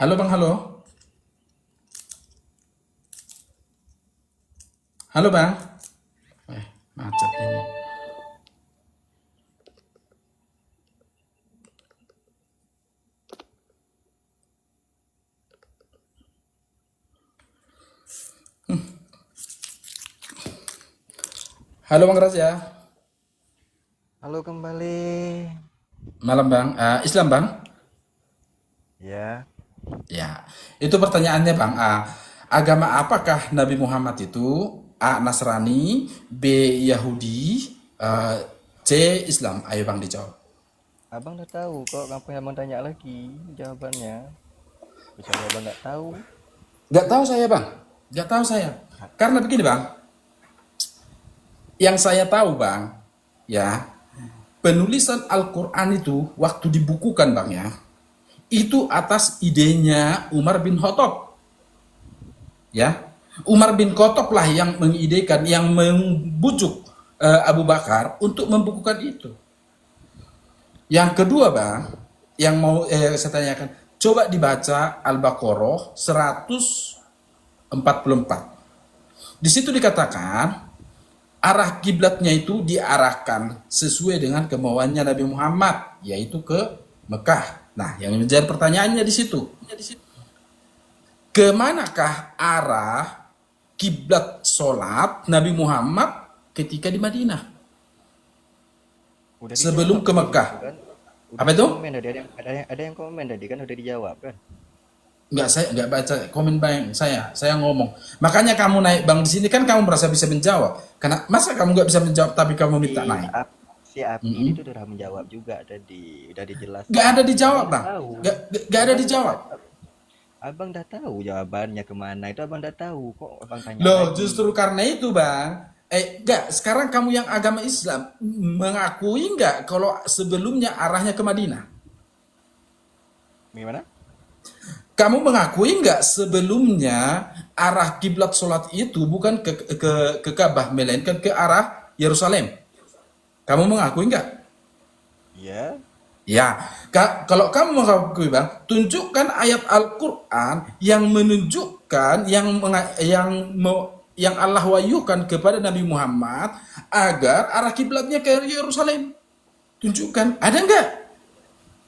Halo Bang, halo. Halo Bang. Macet ini. Halo Bang Rasya. Halo kembali. Malam Bang. Islam Bang? Ya, Ya. Itu pertanyaannya Bang. Agama apakah Nabi Muhammad itu? A. Nasrani, B. Yahudi, C. Islam. Ayo Bang dijawab. abang udah tahu kok. Ngapain abang tanya lagi jawabannya? Bisa abang nggak tahu? Gak tahu saya Bang. Gak tahu saya. Karena begini Bang. Yang saya tahu Bang, ya, penulisan Al-Quran itu waktu dibukukan Bang ya, itu atas idenya Umar bin Khattab. Ya, Umar bin Khattab lah yang mengidekan, yang membujuk Abu Bakar untuk membukukan itu. Yang kedua, Bang, yang mau saya tanyakan, coba dibaca Al-Baqarah 144. Di situ dikatakan arah kiblatnya itu diarahkan sesuai dengan kemauannya Nabi Muhammad, yaitu ke Mekah. Nah, yang menjadi pertanyaannya di situ, kemanakah arah kiblat sholat Nabi Muhammad ketika di Madinah Udah sebelum dijawab ke tadi Mekah? itu kan. Udah Apa itu? komen tadi, ada yang komen tadi kan udah dijawab kan. Enggak, saya enggak baca komen bang saya ngomong. Makanya kamu naik bang di sini kan kamu merasa bisa menjawab. Karena masa kamu nggak bisa menjawab tapi kamu minta Si naik? Si Abi ini tuh udah menjawab juga tadi, udah dijelaskan. Nggak ada dijawab Abang bang. udah tahu. Nggak ada dijawab. Abang udah tahu jawabannya kemana itu, abang udah tahu kok abang tanya Loh, lagi. justru karena itu bang. Enggak, sekarang kamu yang agama Islam mengakui nggak kalau sebelumnya arahnya ke Madinah? Gimana? Kamu mengakui nggak sebelumnya arah kiblat sholat itu bukan ke Ka'bah melainkan ke arah Yerusalem? Kamu mengakui nggak? Iya. Ya, kalau kamu mengakui bang, tunjukkan ayat Al-Quran yang menunjukkan yang Allah wahyukan kepada Nabi Muhammad agar arah kiblatnya ke Yerusalem. Tunjukkan, ada nggak?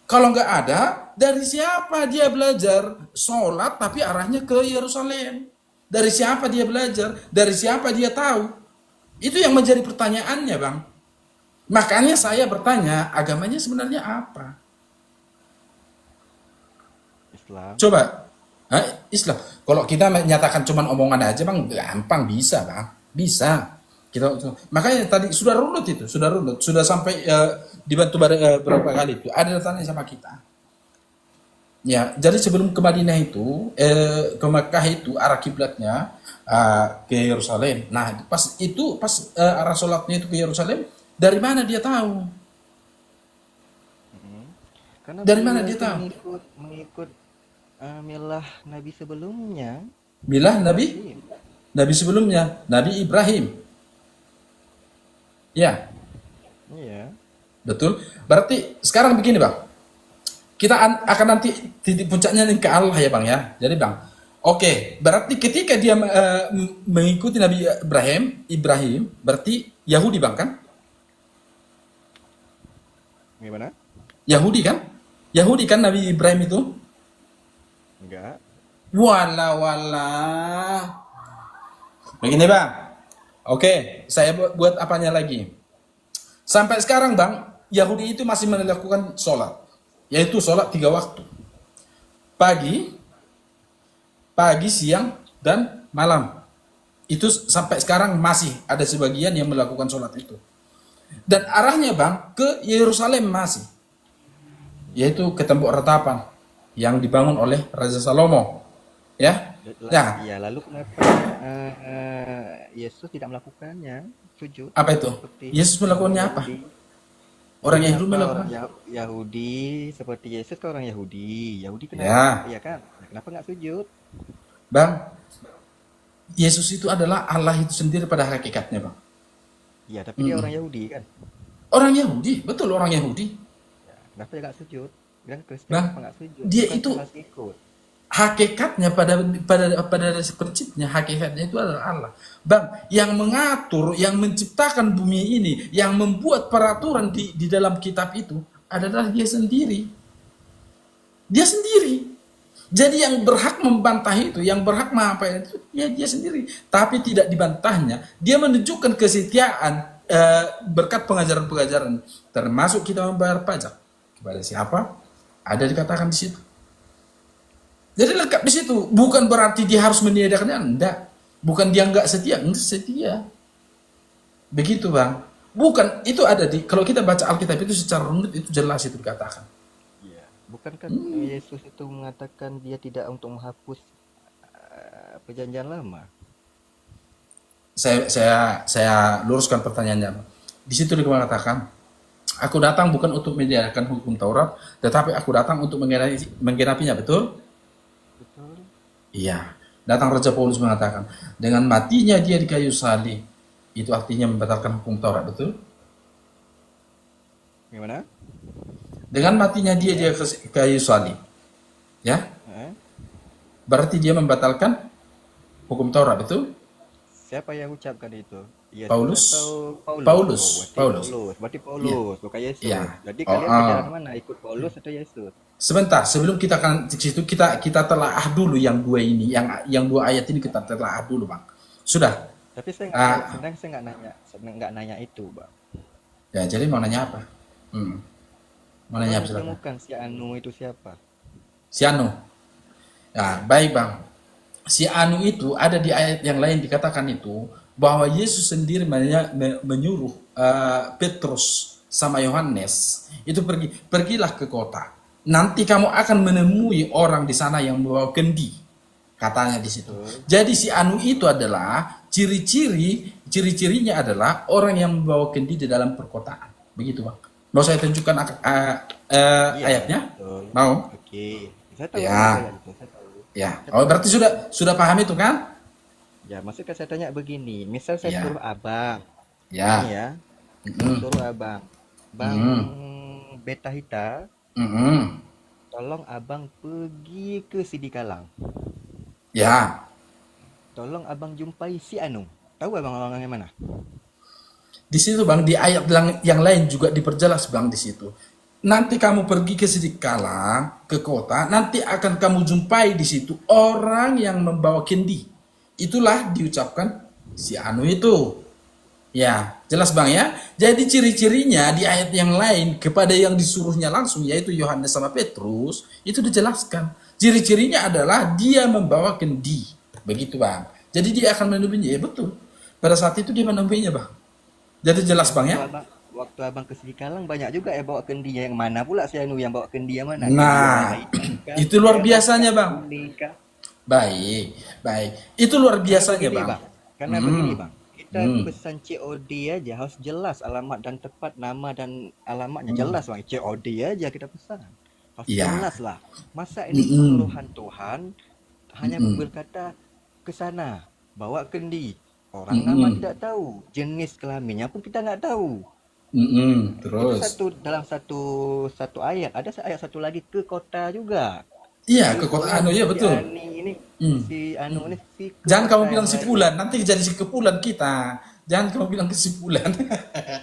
Kalau nggak ada, dari siapa dia belajar sholat tapi arahnya ke Yerusalem? Dari siapa dia belajar? Dari siapa dia tahu? Itu yang menjadi pertanyaannya bang. Makanya saya bertanya, agamanya sebenarnya apa? Islam. Coba, Islam. Kalau kita menyatakan cuman omongan aja bang, gampang bisa bang, bisa. Makanya tadi sudah runut itu, sudah sampai dibantu berapa kali itu. Ada datanya sama kita. Ya, jadi sebelum ke Madinah itu, ke Mekah itu arah kiblatnya ke Yerusalem. Nah, pas arah sholatnya itu ke Yerusalem, dari mana dia tahu? Karena Dari mana beliau dia itu tahu? mengikut milah Nabi sebelumnya. Bilah Nabi sebelumnya, Nabi Ibrahim. Ya, Iya. betul. Berarti sekarang begini bang, kita akan nanti titik puncaknya nih ke Allah ya bang ya. Jadi bang, oke, berarti ketika dia mengikuti Nabi Ibrahim, berarti Yahudi bang kan? Gimana? Yahudi kan? Yahudi kan Nabi Ibrahim itu? Enggak. Wala. Begini bang, oke, saya buat apanya lagi? Sampai sekarang bang, Yahudi itu masih melakukan sholat, yaitu sholat 3 waktu, pagi, siang, dan malam. Itu sampai sekarang masih ada sebagian yang melakukan sholat itu. Dan arahnya bang ke Yerusalem masih, yaitu ke tembok retapan yang dibangun oleh Raja Salomo. Ya, nah, Ya, lalu kenapa Yesus tidak melakukannya sujud apa itu? seperti Yesus melakukannya apa? Yahudi? Orang Yahudi Kenapa melakukan. orang Yahudi seperti Yesus ke orang Yahudi? Yahudi Ya, kenapa? Iya kan? Nah, kenapa nggak sujud? bang, Yesus itu adalah Allah itu sendiri pada hakikatnya bang. Iya, tapi dia orang Yahudi kan? Orang Yahudi, betul orang Yahudi. Ya, kenapa dia nggak sujud? Dan Kristen Nah, kenapa nggak sujud? dia Bukan itu salah ikut. hakikatnya pada prinsipnya hakikatnya itu adalah Allah. Bang, yang mengatur, yang menciptakan bumi ini, yang membuat peraturan di dalam kitab itu adalah dia sendiri. Dia sendiri. Jadi yang berhak membantah itu, yang berhak mengapain itu, ya dia sendiri. Tapi tidak dibantahnya, dia menunjukkan kesetiaan berkat pengajaran-pengajaran, termasuk kita membayar pajak kepada siapa? Ada dikatakan di situ. Jadi lengkap di situ. Bukan berarti dia harus meniadakannya, enggak. Bukan dia enggak setia, enggak setia. Begitu bang. Bukan, itu ada kalau kita baca Alkitab itu secara runut itu jelas itu dikatakan. Iya. Bukankah Yesus itu mengatakan dia tidak untuk menghapus perjanjian lama? Saya luruskan pertanyaannya. Di situ dikatakan, aku datang bukan untuk menyediakan hukum Taurat, tetapi aku datang untuk menggenapinya, betul? Betul. Iya. Datang Raja Paulus mengatakan, dengan matinya dia di kayu salib, itu artinya membatalkan hukum Taurat, betul? Gimana? Dengan matinya dia ke kayu salib, ya, Eh? berarti dia membatalkan hukum Taurat, betul? Siapa yang ucapkan itu? Yesus Paulus, atau Paulus? Paulus, Oh, berarti Paulus. Paulus. Berarti Iya, Paulus, bukan Yesus. iya. Jadi Oh, kalian berjalan mana? Ikut Paulus atau Yesus? sebentar, sebelum kita akan ke situ, kita telaah dulu yang dua ini, yang dua ayat ini kita telaah dulu, Bang. Sudah. Tapi saya Ah, sebenarnya saya nggak nanya itu, Bang. ya, jadi mau nanya apa? Mau nanya Tolong apa, silakan. temukan si Anu itu siapa? Si Anu. Ya, baik, Bang. Si Anu itu ada di ayat yang lain dikatakan itu bahwa Yesus sendiri menyuruh Petrus sama Yohanes itu pergilah ke kota. Nanti kamu akan menemui orang di sana yang membawa kendi, katanya di situ. Jadi si Anu itu adalah ciri-cirinya adalah orang yang membawa kendi di dalam perkotaan. Begitu, Bang. Mau saya tunjukkan Iya, ayatnya? betul. Mau? Oke, saya tahu Ya. ayat itu, saya tahu. Ya. Oh, berarti sudah paham itu kan? Ya, maksudnya saya tanya begini, misal saya Ya. suruh abang, Ya. ini ya, Mm-mm. suruh abang, bang Beta Hita, Mm-mm. tolong abang pergi ke Sidikalang, Ya. tolong abang jumpai si Anu, tahu abang orangnya mana? Di situ, Bang, di ayat yang lain juga diperjelas, Bang, di situ. Nanti kamu pergi ke Sidikalang, ke kota, nanti akan kamu jumpai di situ orang yang membawa kendi. Itulah diucapkan si Anu itu. Ya, jelas, Bang, ya. Jadi ciri-cirinya di ayat yang lain kepada yang disuruhnya langsung, yaitu Yohanes sama Petrus, itu dijelaskan. Ciri-cirinya adalah dia membawa kendi. Begitu, Bang. Jadi dia akan menemuinya. Ya, betul. Pada saat itu dia menemuinya, Bang. Jadi jelas, Bang, ya. Waktu abang ke Sidikalang banyak juga ya bawa kendinya, yang mana pula si Anu yang bawa kendi yang mana? Kendi Nah, yang hitam kah? itu luar Yang biasanya, Bang. kuning kah? Baik, baik. Itu luar biasanya, Begini, Bang. Karena begini, Bang. Kita pesan COD aja harus jelas alamat dan tepat, nama dan alamatnya jelas, Bang. COD aja kita pesan. Harus Iya. jelas lah. Masa ini keseluruhan Tuhan hanya berkata ke sana, bawa kendi. Orang nama tidak tahu, jenis kelaminnya pun kita nggak tau. Itu Terus. dalam satu ayat. Ada ayat satu lagi ke kota juga. Iya, ke kota Anu, ya, betul. Si Anu ini ke Jangan kota kamu bilang yang si lain. Fulan, nanti jadi si Kepulan kita. Jangan kamu bilang ke si Fulan.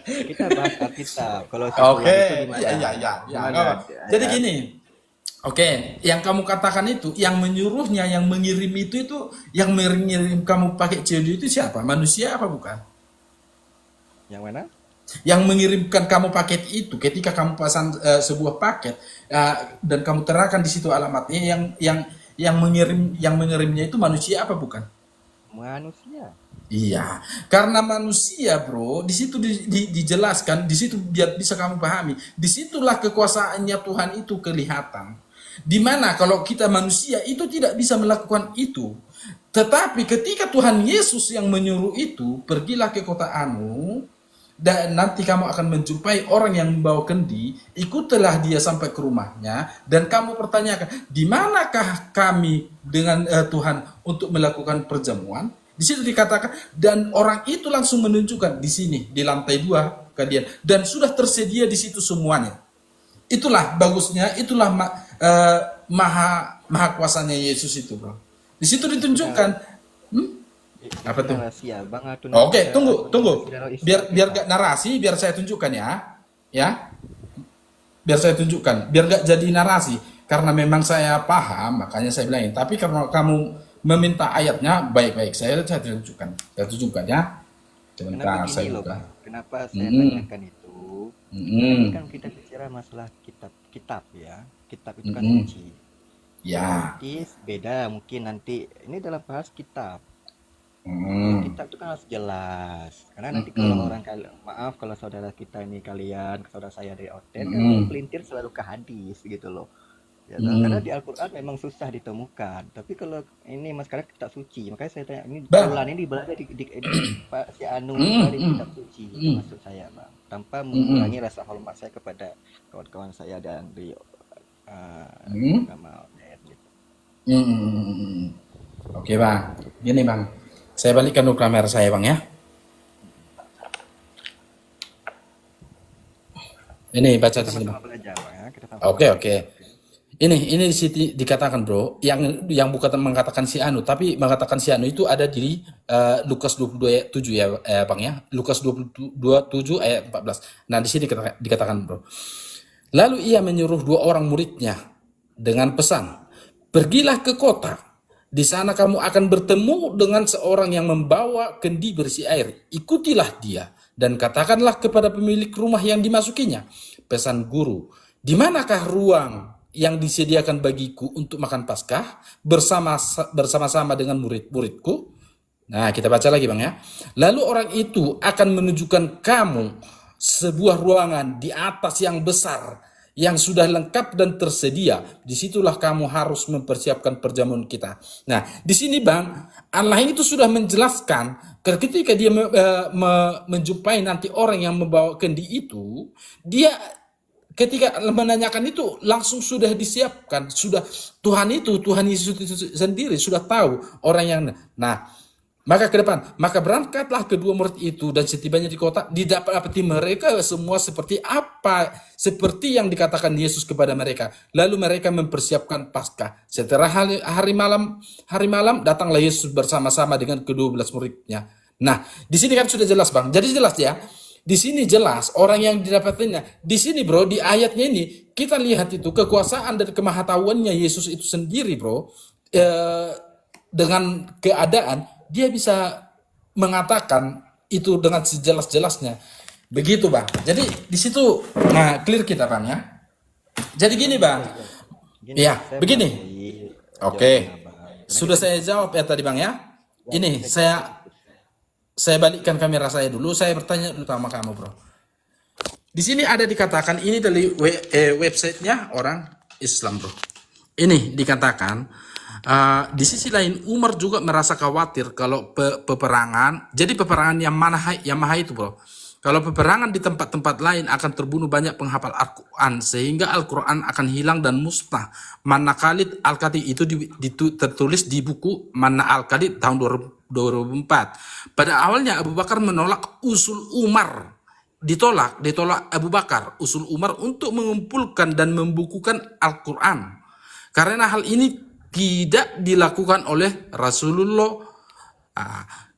Kita bahas Alkitab. Kalau si Oke, Fulan itu di mana? iya, Di mana? nggak apa. Jadi gini, oke, yang kamu katakan itu, yang menyuruhnya, yang mengirim itu, yang mengirim kamu pakai COD itu siapa? Manusia apa bukan? Yang mana? Yang mengirimkan kamu paket itu, ketika kamu pesan sebuah paket dan kamu terangkan di situ alamatnya, yang mengirimnya itu manusia apa bukan? Manusia. Iya, karena manusia, bro, di situ dijelaskan, di situ biar bisa kamu pahami. Disitulah kekuasaannya Tuhan itu kelihatan. Dimana kalau kita manusia itu tidak bisa melakukan itu. Tetapi ketika Tuhan Yesus yang menyuruh itu, pergilah ke kota Anu, dan nanti kamu akan menjumpai orang yang membawa kendi, ikutilah dia sampai ke rumahnya, dan kamu pertanyakan, di manakah kami dengan Tuhan untuk melakukan perjamuan? Di situ dikatakan, dan orang itu langsung menunjukkan di sini, di lantai 2 kalian, dan sudah tersedia di situ semuanya. Itulah bagusnya, itulah maha kuasanya Yesus itu, bro. Di situ ditunjukkan. Apa tuh? Rahasia, Bang. Oke, tunggu. Biar gak narasi, biar saya tunjukkan ya. Ya. Biar saya tunjukkan, biar gak jadi narasi. Karena memang saya paham, makanya saya bilangin. Tapi karena kamu meminta ayatnya, baik-baik. Saya tunjukkan. Saya tunjukkan ya. Sebentar, Kenapa saya gini loh, buka. Bang? Kenapa saya tanyakan itu? Ini kan kita bicara masalah kitab ya. Kitab itu kan suci. Ya. Nanti beda mungkin nanti ini dalam bahas kitab. Kitab itu kan harus jelas. Karena nanti kalau maaf kalau saudara kita ini kalian, saudara saya dari Oten kan pelintir selalu ke hadis gitu loh. Ya, karena di Al-Quran memang susah ditemukan. Tapi kalau ini mas karena kitab suci, makanya saya tanya ini bulan ini berada di Pak si Anu di kitab suci, itu maksud saya, Bang. Tanpa mengurangi rasa hormat saya kepada kawan-kawan saya dan di agama Oten gitu. Oke, Bang. Gini, Bang. Saya balikkan dulu kamera saya, Bang, ya. Ini baca di sini, Bang. Sama-sama belajar, Bang, ya. kita sampaikan. Oke. Ini di sini dikatakan bro, yang bukan mengatakan si anu, tapi mengatakan si anu itu ada di Lukas 22 ayat 7 ya Bang ya. Lukas 27 ayat 14. Nah, di sini dikatakan bro. Lalu ia menyuruh 2 orang muridnya dengan pesan, pergilah ke kota. Di sana kamu akan bertemu dengan seorang yang membawa kendi berisi air. Ikutilah dia dan katakanlah kepada pemilik rumah yang dimasukinya, pesan guru, di manakah ruang yang disediakan bagiku untuk makan Paskah bersama-sama dengan murid-muridku? Nah, kita baca lagi Bang ya. Lalu orang itu akan menunjukkan kamu sebuah ruangan di atas yang besar, yang sudah lengkap dan tersedia. Disitulah kamu harus mempersiapkan perjamuan kita. Nah, di sini Bang, Allah itu sudah menjelaskan ketika dia menjumpai nanti orang yang membawa kendi itu, dia ketika menanyakan itu langsung sudah disiapkan, sudah Tuhan Yesus itu sendiri sudah tahu orang yang. Nah, maka ke depan, maka berangkatlah kedua murid itu dan setibanya di kota didapati mereka semua seperti yang dikatakan Yesus kepada mereka. Lalu mereka mempersiapkan Paskah. Setelah hari malam datanglah Yesus bersama-sama dengan ke-12 muridnya. Nah, di sini kan sudah jelas Bang. Jadi jelas ya. Di sini jelas orang yang didapatinya. Di sini bro, di ayatnya ini kita lihat itu kekuasaan dan kemahatauannya Yesus itu sendiri bro. Dengan keadaan dia bisa mengatakan itu dengan sejelas-jelasnya. Begitu Bang. Jadi di situ clear kita Bang ya. Jadi gini Bang. Ya, begini. Oke. Sudah saya jawab ya tadi Bang ya. Ini saya balikkan kamera saya dulu. Saya bertanya dulu sama kamu bro. Di sini ada dikatakan ini dari websitenya orang Islam bro. Ini dikatakan di sisi lain Umar juga merasa khawatir kalau peperangan. Jadi peperangan yang mana itu bro. Kalau peperangan di tempat-tempat lain akan terbunuh banyak penghafal Al-Quran sehingga Al-Quran akan hilang dan musnah. Mana Khalid Al-Qadi itu tertulis di buku Mana Al-Qadi tahun 2004. Pada awalnya Abu Bakar menolak usul Umar. Ditolak Abu Bakar usul Umar untuk mengumpulkan dan membukukan Al-Quran. Karena hal ini tidak dilakukan oleh Rasulullah.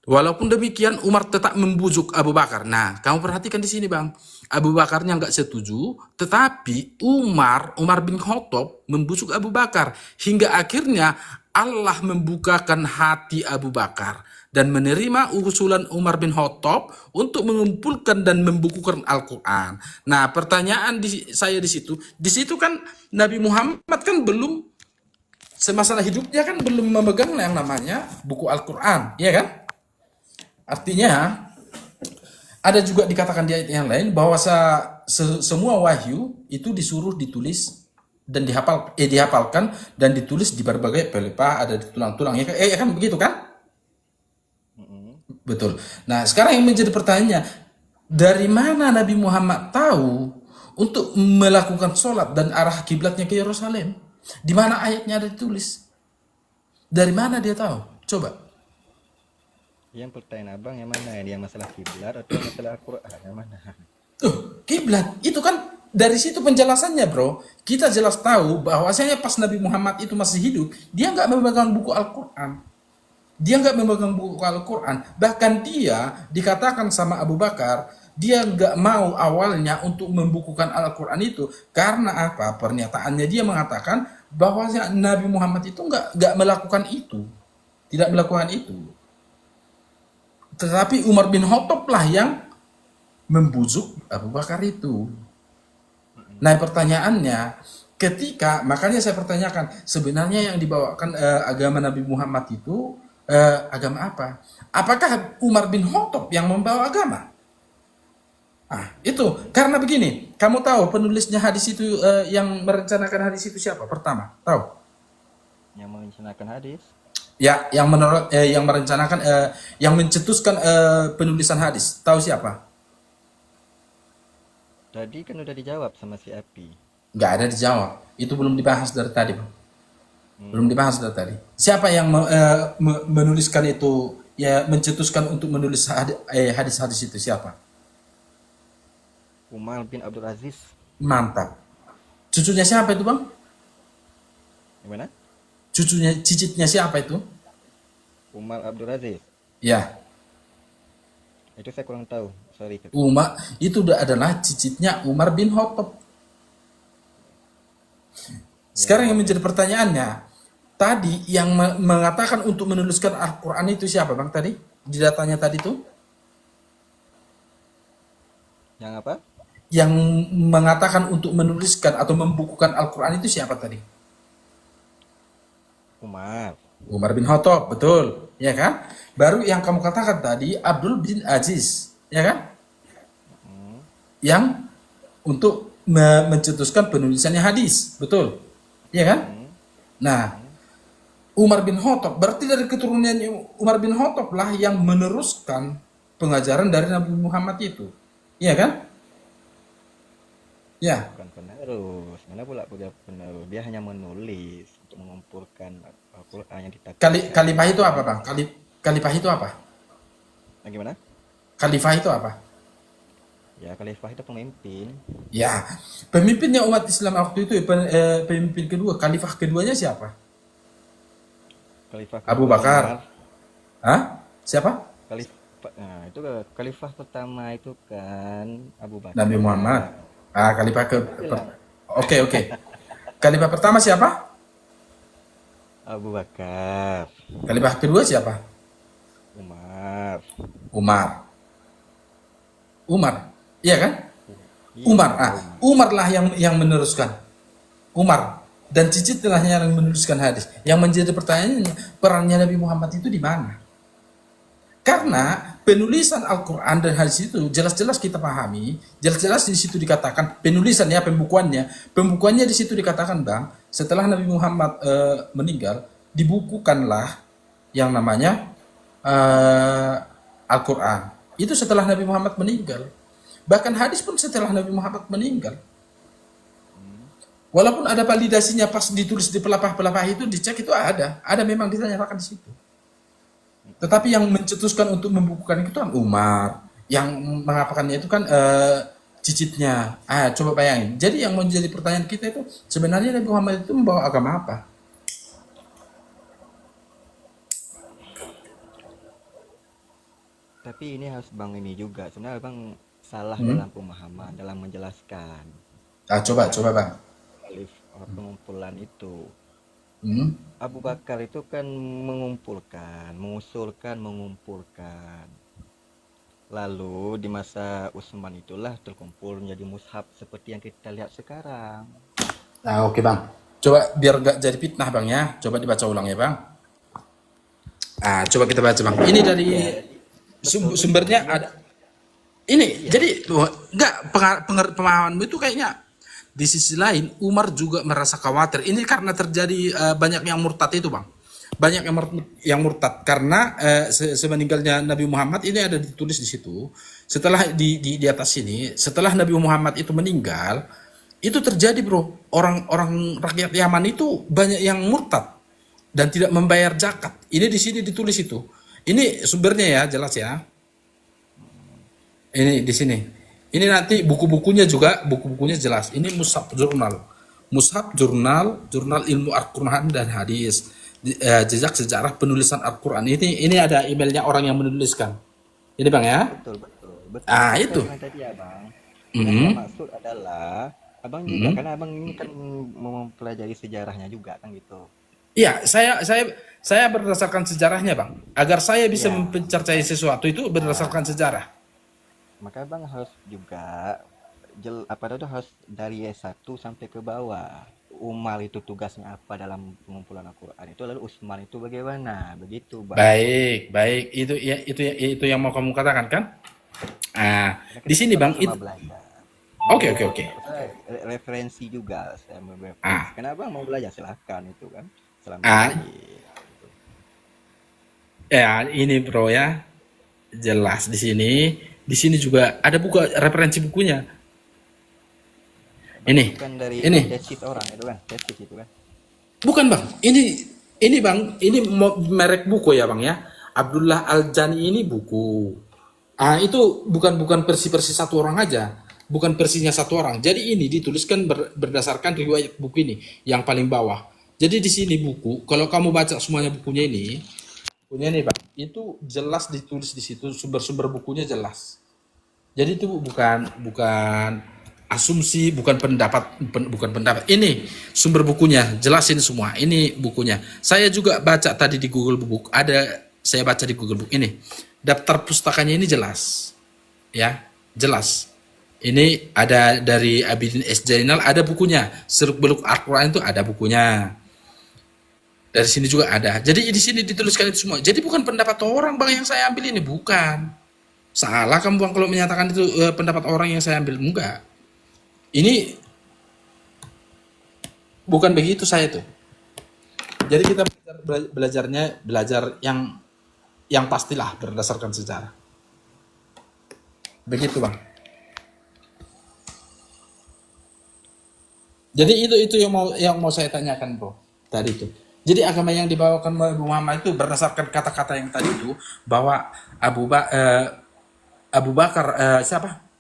Walaupun demikian Umar tetap membujuk Abu Bakar. Nah, kamu perhatikan di sini Bang. Abu Bakarnya nggak setuju, tetapi Umar bin Khattab membujuk Abu Bakar hingga akhirnya Allah membukakan hati Abu Bakar dan menerima usulan Umar bin Khattab untuk mengumpulkan dan membukukan Al-Quran. Nah, pertanyaan saya di situ kan Nabi Muhammad kan belum semasa hidupnya kan belum memegang yang namanya buku Al-Quran, ya kan? Artinya ada juga dikatakan di ayat yang lain bahwa semua wahyu itu disuruh ditulis dan dihafalkan dan ditulis di berbagai pelepah, ada di tulang-tulang, ya kan begitu kan? Betul. Nah, sekarang yang menjadi pertanyaannya, dari mana Nabi Muhammad tahu untuk melakukan sholat dan arah kiblatnya ke Yerusalem? Di mana ayatnya ada ditulis? Dari mana dia tahu? Coba. Yang pertanyaan abang yang mana? Yang masalah kiblat atau masalah Al-Quran? Yang mana? Kiblat. Itu kan dari situ penjelasannya bro. Kita jelas tahu bahwasanya pas Nabi Muhammad itu masih hidup, dia nggak memegang buku Al-Quran. Bahkan dia dikatakan sama Abu Bakar, dia nggak mau awalnya untuk membukukan Al-Quran itu karena apa? Pernyataannya dia mengatakan bahwa Nabi Muhammad itu nggak melakukan itu, tidak melakukan itu. Tetapi Umar bin Khattab lah yang membujuk Abu Bakar itu. Nah pertanyaannya, makanya saya pertanyakan sebenarnya yang dibawakan agama Nabi Muhammad itu agama apa? Apakah Umar bin Khattab yang membawa agama? Itu karena begini, kamu tahu penulisnya hadis itu yang merencanakan hadis itu siapa? Pertama, tahu? Yang merencanakan hadis? Ya, yang merencanakan, yang mencetuskan penulisan hadis. Tahu siapa? Tadi kan udah dijawab sama si Api. Nggak ada dijawab. Itu belum dibahas dari tadi, Bang. Belum dibahas dari tadi. Siapa yang menuliskan itu, ya mencetuskan untuk menulis hadis-hadis itu siapa? Umar bin Abdul Aziz. Mantap. Cucunya siapa itu bang? Gimana? Cucunya, cicitnya siapa itu? Umar Abdul Aziz. Ya, Itu saya kurang tahu. Sorry. Umar itu adalah cicitnya Umar bin Khattab. Sekarang yang menjadi pertanyaannya, tadi yang mengatakan untuk menuliskan Al-Quran itu siapa bang tadi? Di datanya tadi tuh? Yang apa? Yang mengatakan untuk menuliskan atau membukukan Al-Quran itu siapa tadi? Umar. Umar bin Khattab, betul. Ya kan? Baru yang kamu katakan tadi, Abdul bin Aziz. Ya kan? Yang untuk mencetuskan penulisannya hadis. Betul. Ya kan? Nah, Umar bin Khattab, berarti dari keturunan Umar bin Khattab lah yang meneruskan pengajaran dari Nabi Muhammad itu. Iya kan? Ya. Bukan penerus. Mana pula penerus? Dia hanya menulis untuk mengumpulkan Al-Quran yang ditakdirkan. Khalifah itu apa, Bang? Khalifah itu apa? Gimana? Khalifah itu apa? Ya, khalifah itu pemimpin. Ya, pemimpinnya umat Islam waktu itu, pemimpin kedua, khalifah keduanya siapa? Khalifah Abu kedua Bakar. Umar. Hah? Siapa? Nah, itu khalifah pertama itu kan Abu Bakar. Nabi Muhammad. Khalifah Oke. Khalifah pertama siapa? Abu Bakar. Khalifah kedua siapa? Umar. Iya kan? Iya, Umar lah yang meneruskan. Umar dan cicit lah yang menuliskan hadis. Yang menjadi pertanyaannya, perannya Nabi Muhammad itu di mana? Karena penulisan Al-Quran dan hadis itu jelas-jelas kita pahami, jelas-jelas di situ dikatakan penulisannya, pembukuannya di situ dikatakan bang, setelah Nabi Muhammad meninggal, dibukukanlah yang namanya Al-Quran. Itu setelah Nabi Muhammad meninggal. Bahkan hadis pun setelah Nabi Muhammad meninggal. Walaupun ada validasinya pas ditulis di pelepah-pelepah itu, dicek itu ada memang ditanyakan di situ. Tetapi yang mencetuskan untuk membukukan itu kan Umar, yang mengapakannya itu kan cicitnya. Coba bayangin. Jadi yang menjadi pertanyaan kita itu sebenarnya Nabi Muhammad itu membawa agama apa? Tapi ini harus bang ini juga. Sebenarnya bang salah dalam pemahaman, dalam menjelaskan. Coba bang. Pengumpulan itu. Hmm? Abu Bakar itu kan mengusulkan, mengumpulkan. Lalu di masa Utsman itulah terkumpul menjadi mushaf seperti yang kita lihat sekarang. Oke bang. Coba biar gak jadi fitnah bang ya. Coba dibaca ulang ya bang. Coba kita baca bang. Ini dari sumbernya ada. Ini jadi enggak pemahamanmu itu kayaknya di sisi lain Umar juga merasa khawatir. Ini karena terjadi banyak yang murtad itu bang. Banyak yang murtad karena semeninggalnya Nabi Muhammad ini ada ditulis di situ. Setelah di atas sini, setelah Nabi Muhammad itu meninggal, itu terjadi bro. Orang rakyat Yaman itu banyak yang murtad dan tidak membayar zakat. Ini di sini ditulis itu. Ini sumbernya ya, jelas ya. Ini di sini. Ini nanti buku-bukunya jelas. Ini mushaf jurnal ilmu Al-Quran dan hadis. Jejak sejarah penulisan Al-Quran. Ini ada emailnya orang yang menuliskan. Ini bang ya. Betul. Itu. Tadi ya bang. Yang maksud adalah abang juga karena abang ini kan mempelajari sejarahnya juga kan gitu. Iya, saya berdasarkan sejarahnya bang. Agar saya bisa mencercai sesuatu itu berdasarkan sejarah. Maka bang harus juga harus dari S1 sampai ke bawah. Umar itu tugasnya apa dalam pengumpulan Al-Quran itu, lalu Utsman itu bagaimana, begitu bang. Baik, itu yang mau kamu katakan kan? Di sini bang. Oke. Referensi juga saya mereferensi. Kenapa mau belajar silahkan itu kan. Ini bro ya, jelas di sini. Di sini juga ada buku referensi bukunya. Ini. Tesis orang itu kan, tesis itu kan. Bukan bang, ini bang, ini merek buku ya bang ya. Abdullah Al-Jani ini buku. Itu bukan versi satu orang aja. bukan persisnya satu orang. Jadi ini dituliskan berdasarkan riwayat buku ini yang paling bawah. Jadi di sini buku, kalau kamu baca semuanya bukunya ini Bang, itu jelas ditulis di situ sumber-sumber bukunya jelas. Jadi itu bukan asumsi, bukan pendapat. Ini sumber bukunya, jelasin semua. Ini bukunya. Saya juga baca tadi di Google Book, saya baca di Google Book ini. Daftar pustakanya ini jelas. Ya, jelas. Ini ada dari Abidin S. Jainal, ada bukunya. Seluk-beluk Al-Quran itu ada bukunya. Dari sini juga ada. Jadi di sini dituliskan itu semua. Jadi bukan pendapat orang Bang yang saya ambil ini, bukan. Salah kamu Bang kalau menyatakan itu pendapat orang yang saya ambil. Enggak. Ini bukan begitu saya tuh. Jadi kita belajar yang pastilah berdasarkan sejarah. Begitu Bang. Jadi itu yang mau saya tanyakan Bro tadi itu. Jadi agama yang dibawakan oleh Muhammad itu berdasarkan kata-kata yang tadi itu, bahwa Abu Bakar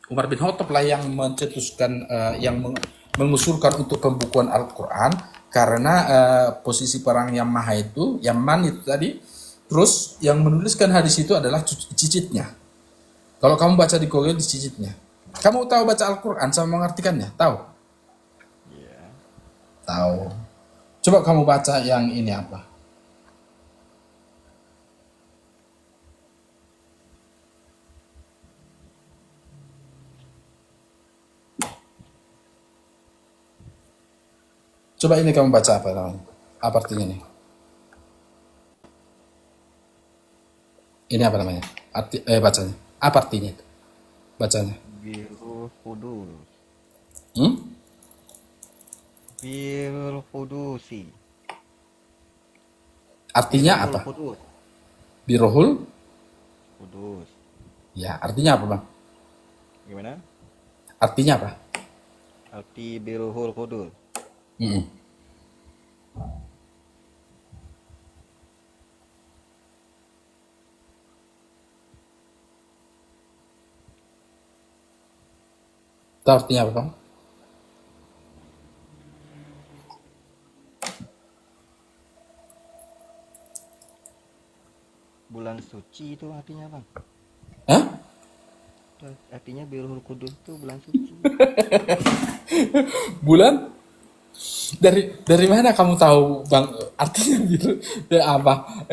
Umar bin Khattab lah yang mencetuskan, mengusulkan untuk pembukuan Al-Quran, karena posisi perang Yaman itu tadi. Terus yang menuliskan hadis itu adalah cicitnya. Kalau kamu baca di Google, di cicitnya. Kamu tahu baca Al-Quran sama mengartikannya? Tahu? Tahu. Coba kamu baca yang ini apa? Coba ini kamu baca apa namanya? Apa artinya ini? Ini apa namanya? Bacanya. Apa artinya itu? Bacanya. Birul Qudus. Hmm? Birul Qudusi. Artinya Birul apa? Qudus. Birohul? Kudus. Ya, artinya apa Bang? Gimana? Artinya apa? Arti Birul Qudus. Mm-mm. Tahu artinya apa Bang? Bulan suci itu artinya, Bang. Hah? Artinya Birul Qudus itu bulan suci. Bulan? Dari mana kamu tahu Bang artinya biru apa?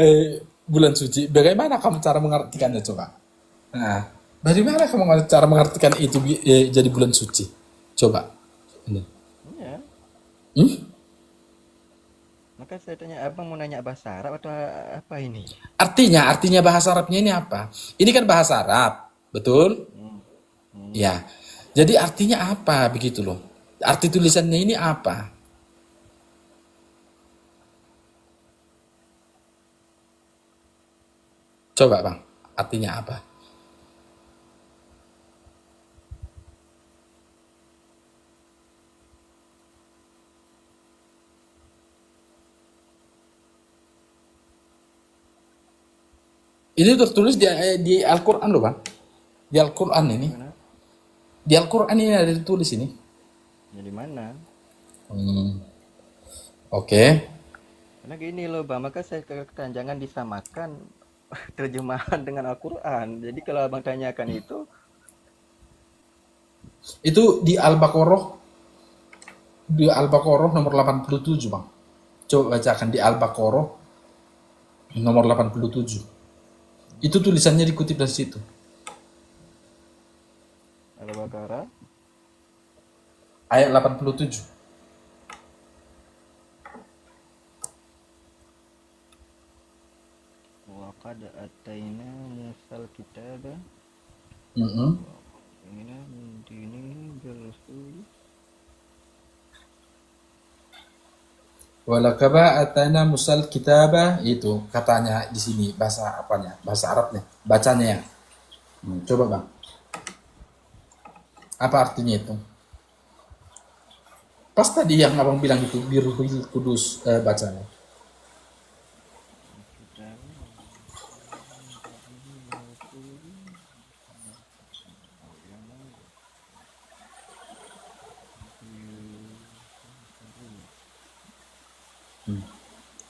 Bulan suci. Bagaimana kamu cara mengartikannya coba? Nah, dari mana kamu cara mengartikan itu jadi bulan suci? Coba. Ini. Iya. Hmm? Maka saya tanya, Abang mau nanya bahasa Arab atau apa ini? Artinya bahasa Arabnya ini apa? Ini kan bahasa Arab, betul? Ya. Jadi artinya apa begitu loh? Arti tulisannya ini apa? Coba Bang, artinya apa? Ini tertulis di Al-Quran loh Bang. Di Al-Quran ini. Gimana? Di Al-Quran ini ada ditulis ini. Ya di mana? Oke. Karena gini loh, Bang, maka saya katakan jangan disamakan terjemahan dengan Al-Quran. Jadi kalau Abang tanyakan Itu di Al-Baqarah nomor 87 Bang. Coba bacakan di Al-Baqarah nomor 87. Itu tulisannya dikutip dari situ. Al-Baqarah Ayat 87. wa qad ataina Musal kitaba Mm-mm. ini dini birasul Walakaba atana musal kitaba, itu katanya di sini bahasa apanya? Bahasa Arabnya, bacanya ya. Coba Bang. Apa artinya itu? Pas tadi yang Abang bilang itu Biruhil Kudus bacanya.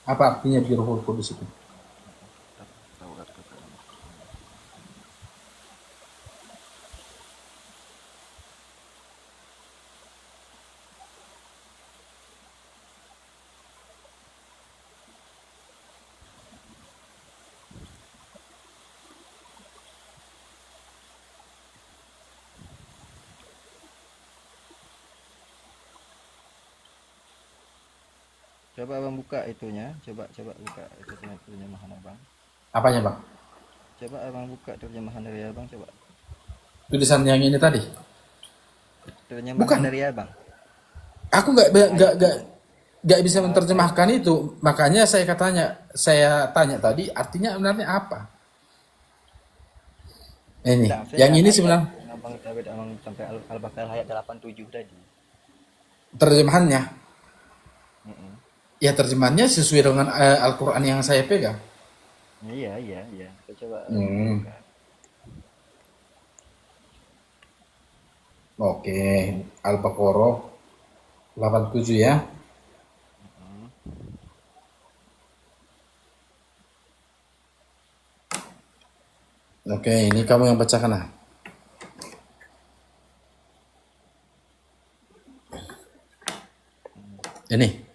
Apa artinya di Rohul Kudus itu? Taurat kepadamu. Coba abang buka itunya, coba buka itu terjemahan abang. Apanya bang? Coba abang buka terjemahan dari abang, coba. Tulisan yang ini tadi? Terjemahan Bukan. dari abang. Aku nggak bisa menerjemahkan itu. Makanya saya tanya tadi artinya sebenarnya apa? Ini, Enggak, saya yang ini ayat sebenarnya yang abang David abang sampai Al-Baqarah ayat 87 tadi. terjemahannya. Mm-mm. Ya terjemahannya sesuai dengan Al-Quran yang saya pegang. Iya. Kita coba Hmm. buka. Oke, Al-Baqarah 87 ya. Oke, ini kamu yang bacakan lah. Ini.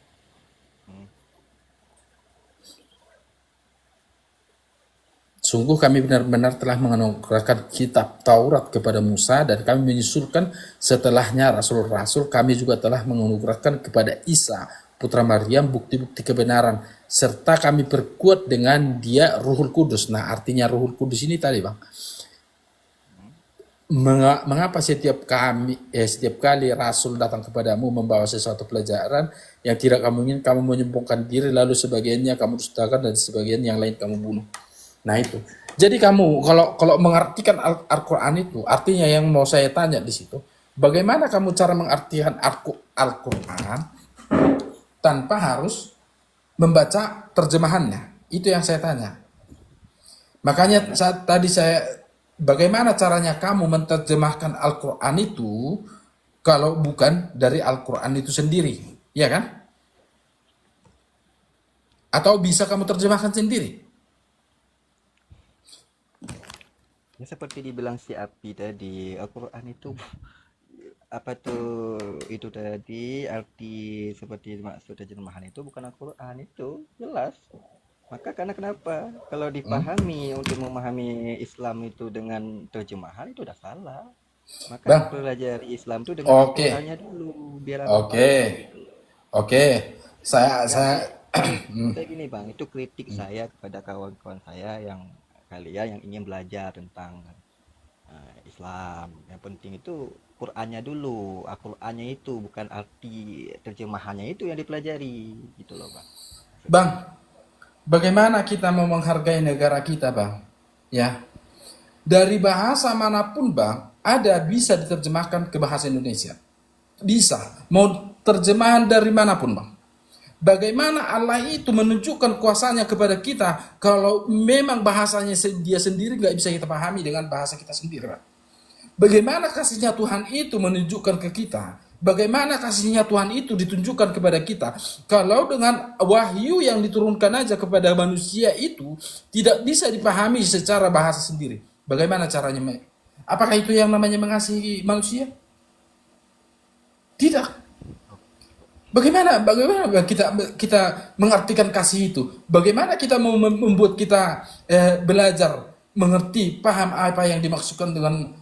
Sungguh kami benar-benar telah menganugerahkan kitab Taurat kepada Musa dan kami menyusulkan setelahnya rasul-rasul. Kami juga telah menganugerahkan kepada Isa putra Maryam bukti-bukti kebenaran serta kami perkuat dengan dia Ruhul Kudus. Nah, artinya Ruhul Kudus ini tadi, Bang. Mengapa setiap kali rasul datang kepadamu membawa sesuatu pelajaran yang tidak kamu ingin, kamu menyombongkan diri, lalu sebagiannya kamu dustakan dan sebagian yang lain kamu bunuh. Nah itu. Jadi kamu kalau mengartikan Al-Quran itu, artinya yang mau saya tanya di situ, bagaimana kamu cara mengartikan Al-Quran tanpa harus membaca terjemahannya? Itu yang saya tanya. Makanya bagaimana caranya kamu menerjemahkan Al-Quran itu kalau bukan dari Al-Quran itu sendiri, ya kan? Atau bisa kamu terjemahkan sendiri? Ya seperti dibilang si Api tadi, Al-Quran itu apa tuh itu tadi arti seperti maksud terjemahan itu bukan Al-Quran itu jelas. Maka karena kenapa? Kalau dipahami untuk memahami Islam itu dengan terjemahan itu udah salah. Maka Bang, pelajari Islam itu dengan oke, Al-Qurannya dulu biar abang oke, paham gitu. oke. Enggak, Saya, maksudnya gini bang, itu kritik saya kepada kawan-kawan saya yang kalian yang ingin belajar tentang Islam. Yang penting itu Qurannya dulu, Al-Qurannya itu bukan arti terjemahannya itu yang dipelajari gitu loh bang. Bang, bagaimana kita mau menghargai negara kita, Bang? Ya, dari bahasa manapun, Bang, bisa diterjemahkan ke bahasa Indonesia. Bisa. Mau terjemahan dari manapun, Bang. Bagaimana Allah itu menunjukkan kuasanya kepada kita kalau memang bahasanya dia sendiri nggak bisa kita pahami dengan bahasa kita sendiri, Bang. Bagaimana kasihnya Tuhan itu menunjukkan ke kita? Bagaimana kasihnya Tuhan itu ditunjukkan kepada kita? Kalau dengan wahyu yang diturunkan aja kepada manusia itu tidak bisa dipahami secara bahasa sendiri. Bagaimana caranya? Apakah itu yang namanya mengasihi manusia? Tidak. Bagaimana kita mengartikan kasih itu? Bagaimana kita mau membuat kita belajar mengerti, paham apa yang dimaksudkan dengan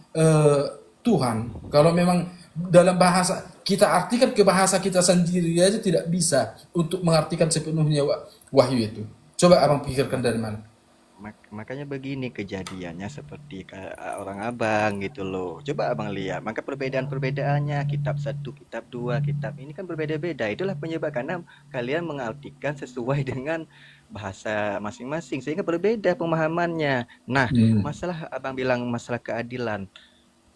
Tuhan? Kalau memang dalam bahasa kita artikan ke bahasa kita sendiri aja tidak bisa untuk mengartikan sepenuhnya wahyu itu. Coba abang pikirkan dari mana? Makanya begini kejadiannya seperti orang abang gitu loh. Coba abang lihat, maka perbedaan-perbedaannya kitab satu, kitab dua, kitab ini kan berbeda-beda. Itulah penyebab karena kalian mengartikan sesuai dengan bahasa masing-masing sehingga berbeda pemahamannya. Nah, masalah abang bilang masalah keadilan.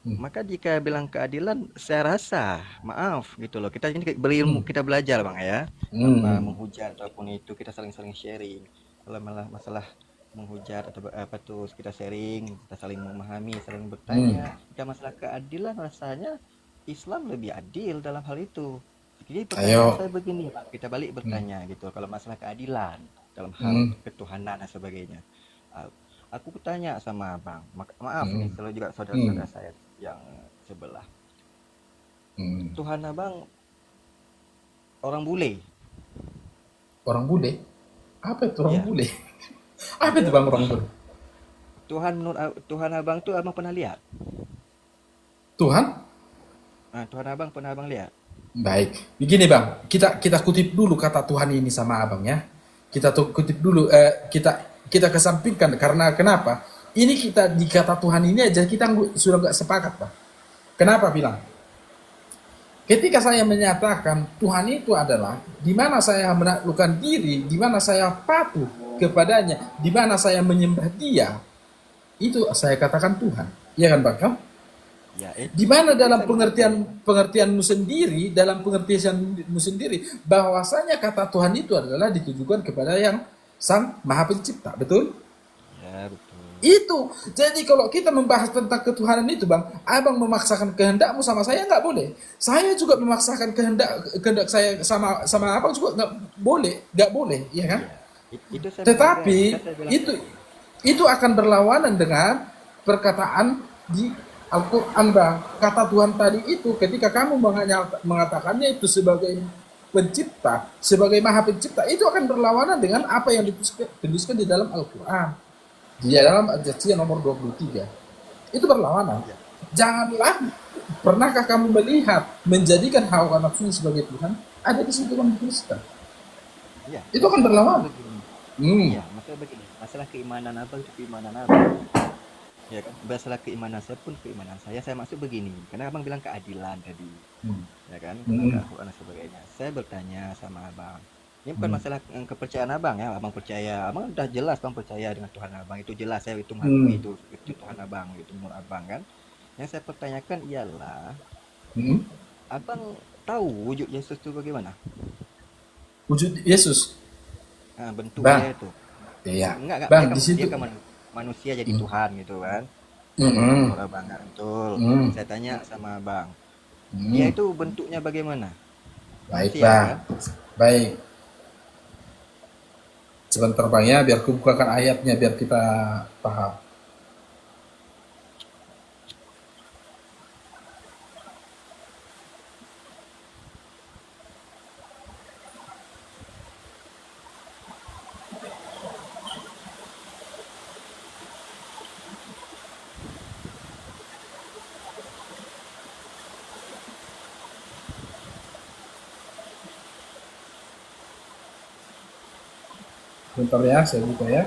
Maka jika bilang keadilan, saya rasa maaf gitu loh. Kita ini berilmu, kita belajar bang ya, tanpa menghujat ataupun itu kita saling-saling sharing. Kalau malah masalah menghujat atau apa tuh kita sharing, kita saling memahami, saling bertanya. Jika masalah keadilan rasanya Islam lebih adil dalam hal itu. Jadi Ayo. pertanyaan saya begini, Pak. Kita balik bertanya gitu. Kalau masalah keadilan dalam hal ketuhanan dan sebagainya. Uh, Aku bertanya sama Abang. Maaf nih, selalu juga saudara-saudara saya yang sebelah. Tuhan Abang orang bule. Orang bule? Apa itu orang Iya. bule? Apa itu bang orang bule? Tuhan Abang tuh Abang pernah lihat? Tuhan? Nah, Tuhan Abang pernah Abang lihat? Baik, begini bang, kita kutip dulu kata Tuhan ini sama abang ya. Kita kutip dulu, kita kesampingkan karena kenapa? Ini kita di kata Tuhan ini aja kita sudah nggak sepakat bang. Kenapa bilang? Ketika saya menyatakan Tuhan itu adalah di mana saya menaklukkan diri, di mana saya patuh kepadanya, di mana saya menyembah Dia, itu saya katakan Tuhan. Iya kan bang? Ya, Di mana dalam pengertianmu sendiri, bahwasanya kata Tuhan itu adalah ditujukan kepada yang Sang Maha Pencipta, betul? ya betul. Itu. Jadi kalau kita membahas tentang ketuhanan itu, bang, abang memaksakan kehendakmu sama saya nggak boleh. Saya juga memaksakan kehendak saya sama abang juga nggak boleh, ya kan? Itu saya Tetapi bilang itu akan berlawanan dengan perkataan di Al-Quran bang. Kata Tuhan tadi itu ketika kamu mengatakannya itu sebagai pencipta, sebagai maha pencipta, itu akan berlawanan dengan apa yang dituliskan di dalam Al-Quran. Di dalam Al-Jathiyah nomor 23. Itu berlawanan. Janganlah, pernahkah kamu melihat menjadikan hawa nafsunya sebagai Tuhan? Ada di situ yang dituliskan. ya, Itu akan berlawanan. Iya, masalah begini. Masalah keimanan Abang itu keimanan Abang. Ya kan, masalah keimanan saya pun keimanan saya maksud begini, karena Abang bilang keadilan tadi, ya kan, Al-Quran dan sebagainya. Saya bertanya sama Abang, ini bukan masalah kepercayaan Abang ya, Abang percaya, Abang udah jelas Abang percaya dengan Tuhan Abang, itu jelas saya itu mengakui itu Tuhan Abang, itu menurut Abang kan. Yang saya pertanyakan ialah, Abang tahu wujud Yesus itu bagaimana? Wujud Yesus, Bentuknya itu. ya, Enggak, bang, dia di situ. dia kan manusia jadi Tuhan gitu kan. Mm-mm. Menurut Abang kan, betul. Mm. Saya tanya sama Abang, dia itu bentuknya bagaimana? Baik Manusia, bang, kan? baik. Sebentar bang ya, biar aku bukakan ayatnya biar kita paham. Bentar ya, saya buka ya.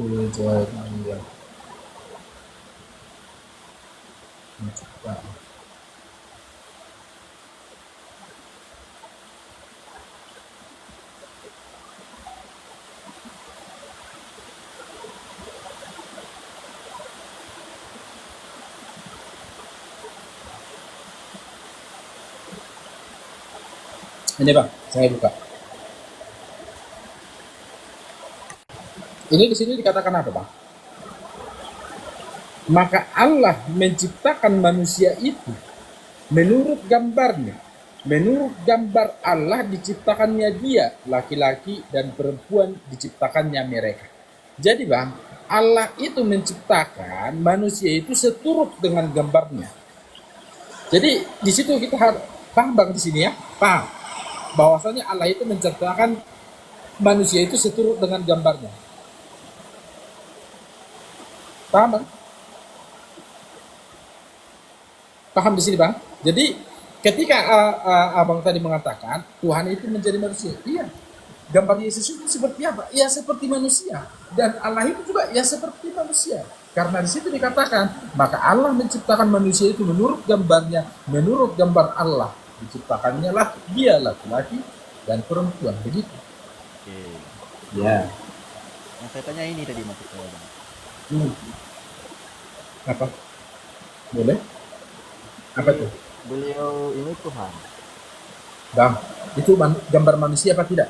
Boleh jawab ya. Mencipta. Ini bang, saya buka. Ini di sini dikatakan apa bang? Maka Allah menciptakan manusia itu menurut gambarnya. Menurut gambar Allah diciptakannya dia, laki-laki dan perempuan diciptakannya mereka. Jadi bang, Allah itu menciptakan manusia itu seturut dengan gambarnya. Jadi di situ kita harus paham bang di sini ya, paham bahwasanya Allah itu menciptakan manusia itu seturut dengan gambarnya. Paham bang? Paham di sini bang? Jadi ketika abang tadi mengatakan Tuhan itu menjadi manusia, iya. Gambar Yesus itu seperti apa? Ya seperti manusia. Dan Allah itu juga ya seperti manusia. Karena di situ dikatakan, maka Allah menciptakan manusia itu menurut gambarnya, menurut gambar Allah. Diciptakannya lah dia laki-laki dan perempuan, begitu. Oke. Ya. Yang saya tanya ini tadi maksud saya Bang. Apa? Boleh? Apa tuh? Beliau ini Tuhan. Bang, itu gambar manusia apa tidak?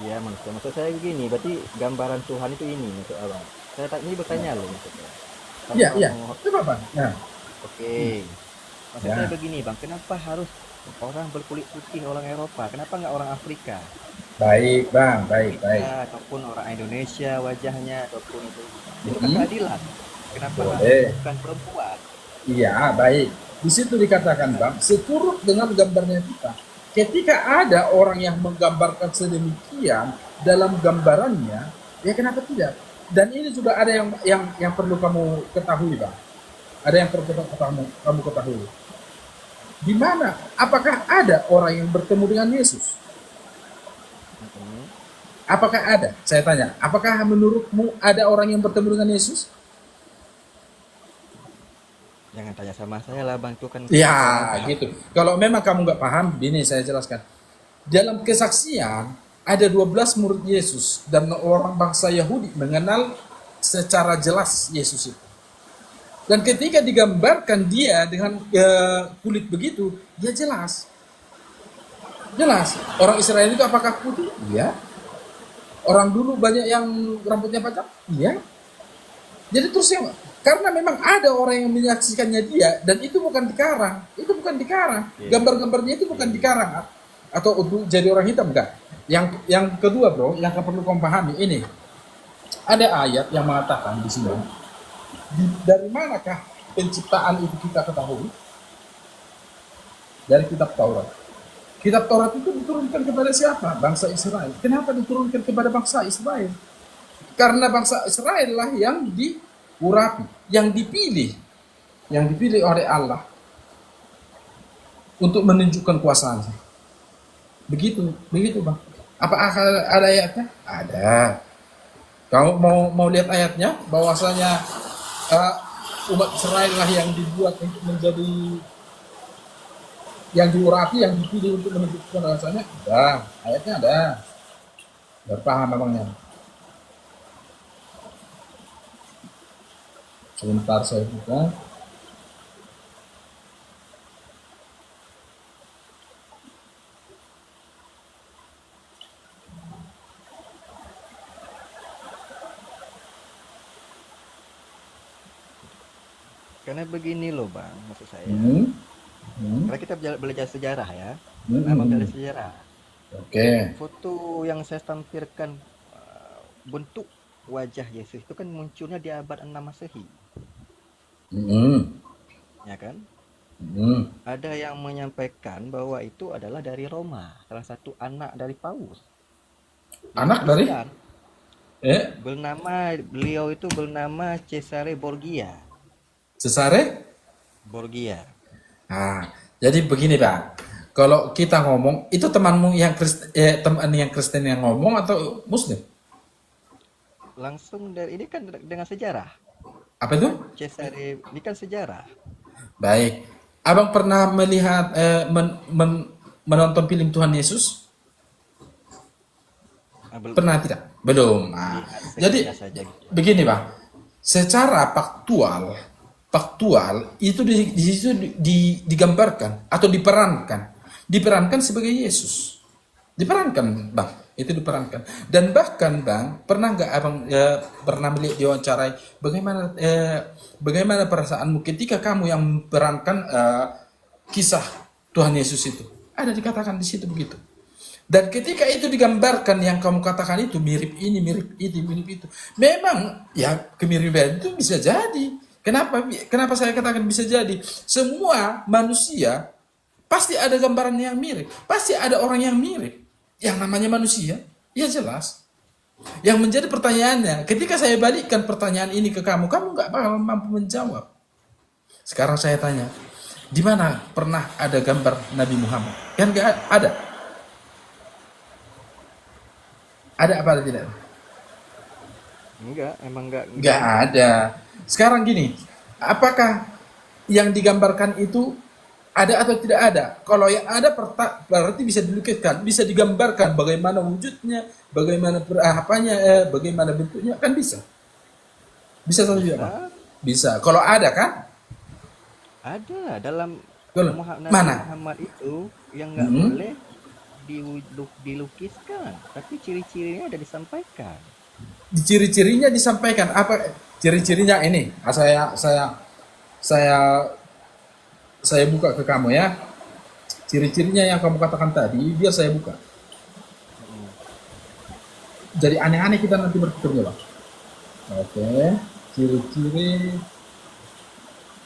Ya manusia. Maksud saya begini, berarti gambaran Tuhan itu ini maksud abang. Saya ini bertanya loh maksudnya. Kan Iya, iya. mau Coba Bang. Nah, oke. Maksud saya ya. begini bang, kenapa harus orang berkulit putih, orang Eropa? Kenapa nggak orang Afrika? Baik, Bang. Baik, baik. Afrika ataupun orang Indonesia wajahnya ataupun itu kan Mm-mm. keadilan. Kenapa Boleh. bukan perempuan? Iya, baik. Di situ dikatakan, Bang, seturut dengan gambarnya kita. Ketika ada orang yang menggambarkan sedemikian dalam gambarannya, ya kenapa tidak? Dan ini juga ada yang perlu kamu ketahui, Bang. Ada yang perlu kamu ketahui. Di mana? Apakah ada orang yang bertemu dengan Yesus? Mm-mm. Apakah ada? Saya tanya, apakah menurutmu ada orang yang bertemu dengan Yesus? Jangan tanya sama saya lah bang, itu kan Ya, orang gitu. Kalau memang kamu nggak paham, ini saya jelaskan. Dalam kesaksian, ada 12 murid Yesus dan orang bangsa Yahudi mengenal secara jelas Yesus itu. Dan ketika digambarkan dia dengan kulit begitu, dia jelas. Jelas. Orang Israel itu apakah putih? Iya. Orang dulu banyak yang rambutnya panjang? Iya. Jadi terus yang karena memang ada orang yang menyaksikannya dia dan itu bukan dikarang, itu bukan dikarang. Gambar-gambarnya itu bukan dikarang atau untuk jadi orang hitam enggak. Yang kedua bro, yang perlu kamu pahami ini ada ayat yang mengatakan di sini dari manakah penciptaan itu kita ketahui? Dari kitab Taurat. Kitab Taurat itu diturunkan kepada siapa? Bangsa Israel. Kenapa diturunkan kepada bangsa Israel? Karena bangsa Israel lah yang diurapi, yang dipilih oleh Allah untuk menunjukkan kuasanya. Begitu Bang. Apa ada ayatnya? Ada. Kau mau lihat ayatnya? Bahwasanya umat Israel lah yang dibuat untuk menjadi yang diurapi, yang dipilih untuk menunjukkan kuasanya. Ada, ayatnya ada. Berpaham memangnya. Sebentar saya buka. karena begini loh bang, maksud saya. Karena kita belajar sejarah ya, abang belajar sejarah. Oke. Foto yang saya tampilkan bentuk wajah Yesus itu kan munculnya di abad 6 Masehi, ya kan? Ada yang menyampaikan bahwa itu adalah dari Roma, salah satu anak dari Paus. Anak dari? Dan beliau itu bernama Cesare Borgia. Cesare? Borgia. Nah, jadi begini Bang. Kalau kita ngomong, itu temanmu yang teman yang Kristen yang ngomong atau Muslim? Langsung dari ini kan dengan sejarah. Apa itu? Cesare ini kan sejarah. Baik. Abang pernah melihat menonton film Tuhan Yesus? Pernah tidak? Belum. Nah, jadi Saja gitu. begini Bang. Secara faktual itu di situ digambarkan atau diperankan sebagai Yesus. Diperankan Bang, itu diperankan. Dan bahkan Bang, pernah nggak Abang pernah melihat diwawancarai bagaimana perasaanmu ketika kamu yang memperankan kisah Tuhan Yesus itu? Ada dikatakan di situ begitu. Dan ketika itu digambarkan yang kamu katakan itu mirip ini, mirip itu, mirip itu. Memang ya kemiripan itu bisa jadi. Kenapa saya katakan bisa jadi? Semua manusia pasti ada gambaran yang mirip. Pasti ada orang yang mirip. Yang namanya manusia, ya jelas. Yang menjadi pertanyaannya, ketika saya balikkan pertanyaan ini ke kamu nggak bakal mampu menjawab. Sekarang saya tanya, di mana pernah ada gambar Nabi Muhammad? Kan nggak ada. Ada apa tidak? Enggak, emang enggak. Nggak ada. Sekarang gini, apakah yang digambarkan itu ada atau tidak ada? Kalau yang ada berarti bisa dilukiskan, bisa digambarkan bagaimana wujudnya, bagaimana bagaimana bentuknya, kan bisa. Bisa atau tidak? Pak? Bisa. Kalau ada kan? Ada dalam Kalau Nabi mana? Muhammad itu yang nggak boleh dilukiskan, tapi ciri-cirinya udah disampaikan. Ciri-cirinya disampaikan apa? Ciri-cirinya ini. Saya saya buka ke kamu ya. Ciri-cirinya yang kamu katakan tadi, biar saya buka. Jadi aneh-aneh kita nanti berpikirnya, Bang. Oke, ciri-ciri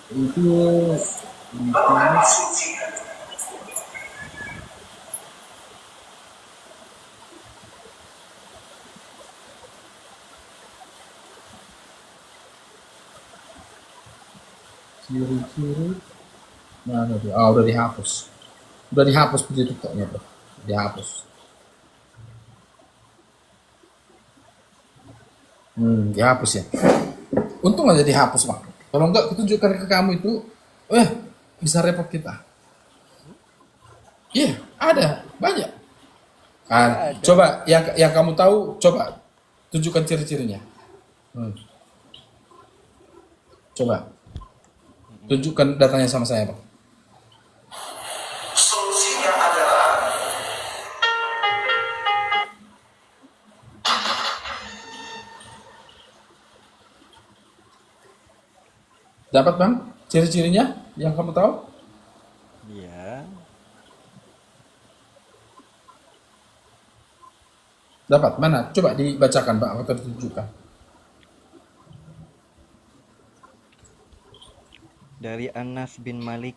itu ciri-ciri mana tuh? Ah, udah dihapus. Udah dihapus di TikToknya, Bro. Dihapus. Dihapus ya. Untung aja dihapus, Bang. Kalau enggak, kutunjukkan ke kamu itu, bisa repot kita. Iya, ada, banyak. Ah, coba yang kamu tahu, coba tunjukkan ciri-cirinya. Coba tunjukkan datanya sama saya, Bang. Solusinya adalah Dapat, Bang, ciri-cirinya yang kamu tahu? Iya. Dapat mana? Coba dibacakan, Bang, atau ditunjukkan. Dari Anas bin Malik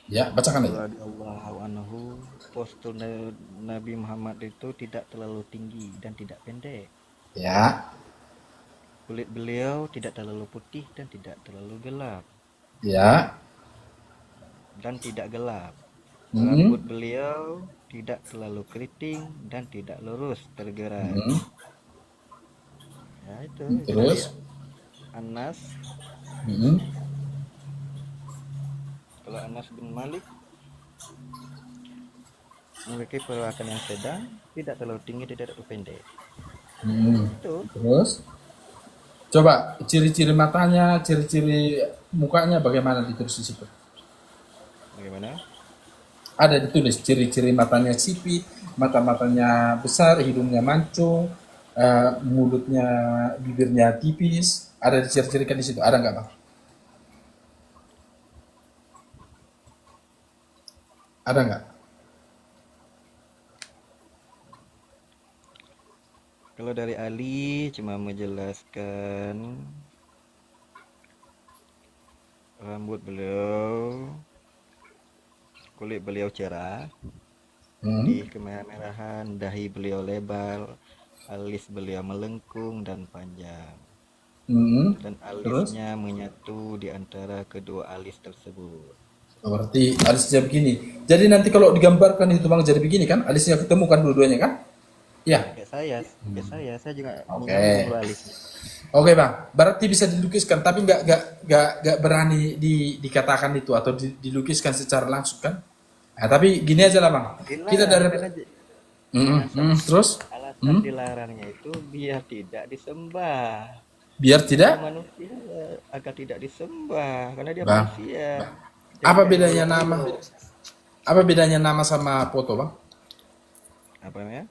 Ya, bacakan aja. radhiyallahu anhu, postur Nabi Muhammad itu tidak terlalu tinggi dan tidak pendek. Ya, Kulit beliau tidak terlalu putih dan tidak terlalu gelap ya. dan tidak gelap. Hmm, Rambut beliau tidak terlalu keriting dan tidak lurus tergerai. Ya itu dari terus. Anas. Hmm, Kalau Anas bin Malik memiliki perawakan yang sedang, tidak terlalu tinggi, tidak terlalu pendek. Itu terus. Coba ciri-ciri matanya, ciri-ciri mukanya bagaimana ditulis di situ? bagaimana? Ada ditulis ciri-ciri matanya sipit, mata-matanya besar, hidungnya mancung, mulutnya, bibirnya tipis. Ada diciri-cirikan di situ. Ada nggak, Bang? Ada nggak? Kalau dari Ali cuma menjelaskan rambut beliau, kulit beliau cerah, di kemerah-merahan, dahi beliau lebar, alis beliau melengkung dan panjang, dan Terus? alisnya menyatu di antara kedua alis tersebut. Berarti alisnya begini. Jadi nanti kalau digambarkan itu, Bang, jadi begini kan? Alisnya ketemu kan dua-duanya kan? Ya. Kayak saya juga Oke. nyambung alisnya. Oke, Bang. Berarti bisa dilukiskan, tapi nggak berani dikatakan itu atau dilukiskan secara langsung kan? Nah, tapi gini aja lah, Bang. Kita dari terus Alasan dilarangnya itu biar tidak disembah. biar tidak. Manusia agar tidak disembah karena dia Bang, manusia. apa bedanya nama? Apa bedanya nama sama foto, Bang? Apa namanya?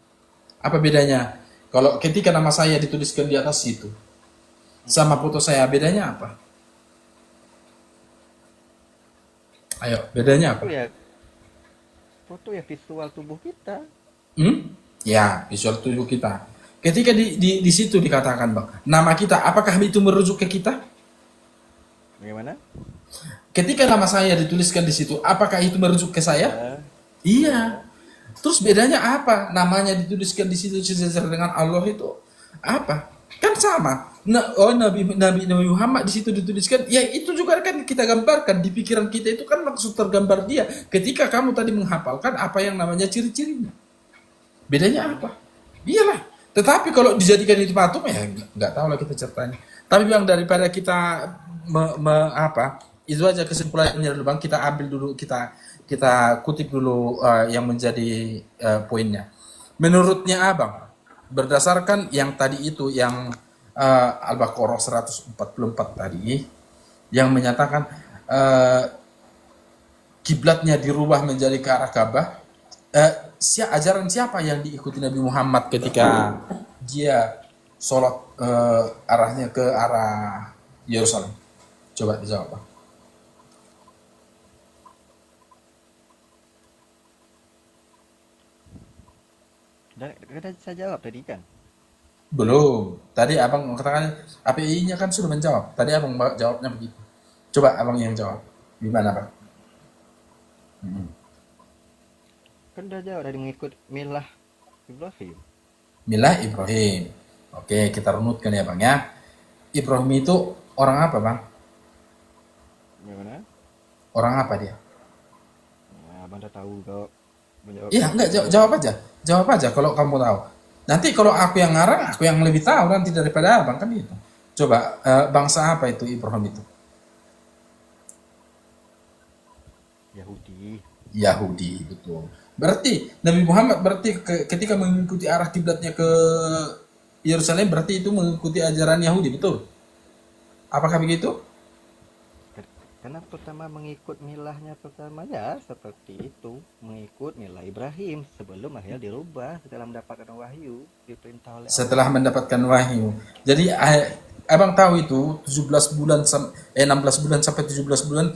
Apa bedanya? Kalau ketika nama saya dituliskan di atas itu, sama foto saya, bedanya apa? Ayo, bedanya apa? Foto ya visual tubuh kita. Ya, visual tubuh kita. Ketika di situ dikatakan, Bang, nama kita, apakah itu merujuk ke kita? Bagaimana? Ketika nama saya dituliskan di situ, apakah itu merujuk ke saya? Iya. Terus bedanya apa? Namanya dituliskan di situ sejajar dengan Allah itu apa? Kan sama. Nabi Muhammad di situ dituliskan, ya itu juga kan kita gambarkan di pikiran kita itu kan langsung tergambar dia. Ketika kamu tadi menghafalkan apa yang namanya ciri-cirinya. Bedanya apa? Iyalah. Tetapi kalau dijadikan itu patung ya nggak tahu lah kita ceritanya. Tapi Bang, daripada kita itu aja kesimpulannya dulu, Bang. Kita ambil dulu, kita kutip dulu yang menjadi poinnya. Menurutnya Abang, berdasarkan yang tadi itu, yang Al-Baqarah 144 tadi, yang menyatakan kiblatnya dirubah menjadi ke arah Ka'bah, ajaran siapa yang diikuti Nabi Muhammad ketika dia sholat arahnya ke arah Yerusalem? Coba dijawab, Bang. Kita saya jawab tadi kan. Belum. Tadi abang katakan API-nya kan sudah menjawab. Tadi abang jawabnya begitu. Coba abang yang jawab. Gimana, Bang? Kan udah jawab dari mengikut milah Ibrahim. Milah Ibrahim. Oke, kita runutkan ya, Bang ya. Ibrahim itu orang apa, Bang? Gimana? Orang apa dia? Ya, abang udah tahu kok menjawab. Iya, enggak, jawab aja. Jawab aja kalau kamu tahu. Nanti kalau aku yang ngarang, aku yang lebih tahu nanti daripada abang kan itu. Coba bangsa apa itu Ibrahim itu? Yahudi. Yahudi, betul. Berarti Nabi Muhammad ketika mengikuti arah kiblatnya ke Yerusalem berarti itu mengikuti ajaran Yahudi, betul? Apakah begitu? Karena pertama mengikut milahnya pertama ya seperti itu, mengikut milah Ibrahim sebelum akhirnya dirubah setelah mendapatkan wahyu, diperintah oleh Allah. Setelah mendapatkan wahyu. Jadi abang tahu itu 16 bulan 16 bulan sampai 17 bulan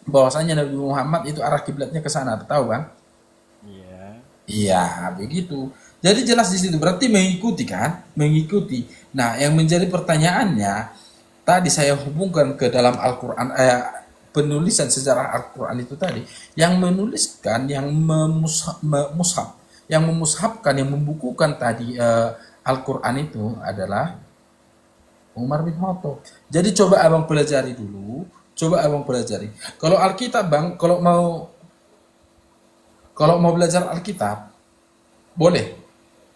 bahwasanya Nabi Muhammad itu arah kiblatnya ke sana, tahu, Bang? Iya. Iya, begitu. Jadi jelas di situ berarti mengikuti kan? Mengikuti. Nah, yang menjadi pertanyaannya tadi saya hubungkan ke dalam Al-Qur'an penulisan sejarah Al-Qur'an itu tadi yang menuliskan yang yang memushafkan yang membukukan tadi Al-Qur'an itu adalah Umar bin Khattab. Jadi coba abang pelajari dulu, coba abang pelajari. Kalau Alkitab, Bang, kalau mau belajar Alkitab boleh.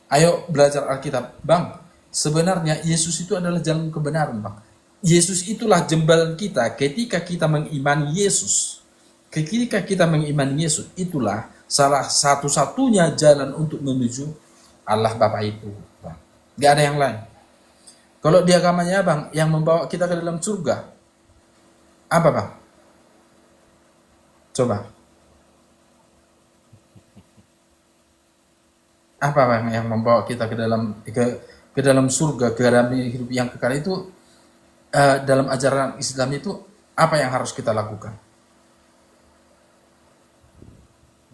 Ayo belajar Alkitab, Bang. Sebenarnya Yesus itu adalah jalan kebenaran, Bang. Yesus itulah jembatan kita ketika kita mengimani Yesus. Ketika kita mengimani Yesus, itulah salah satu-satunya jalan untuk menuju Allah Bapa itu, Bang. Gak ada yang lain. Kalau di agamanya, Bang, yang membawa kita ke dalam surga, apa, Bang? Coba. Apa, Bang, yang membawa kita ke dalam surga, ke dalam hidup yang kekal itu dalam ajaran Islam itu apa yang harus kita lakukan?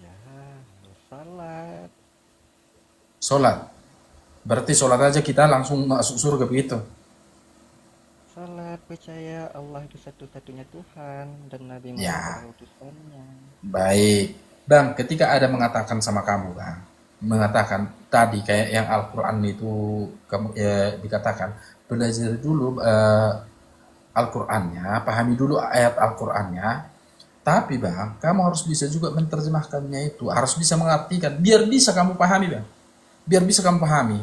Ya, salat. Sholat. Berarti sholat aja kita langsung masuk surga begitu. Salat percaya Allah itu satu-satunya Tuhan dan Nabi Muhammad Ya, adalah utusannya. baik. Bang, ketika ada mengatakan sama kamu, Bang, mengatakan tadi kayak yang Al-Quran itu dikatakan, belajar dulu Al-Qur'annya, pahami dulu ayat Al-Qur'annya. Tapi, Bang, kamu harus bisa juga menerjemahkannya itu, harus bisa mengartikan biar bisa kamu pahami, Bang. Biar bisa kamu pahami.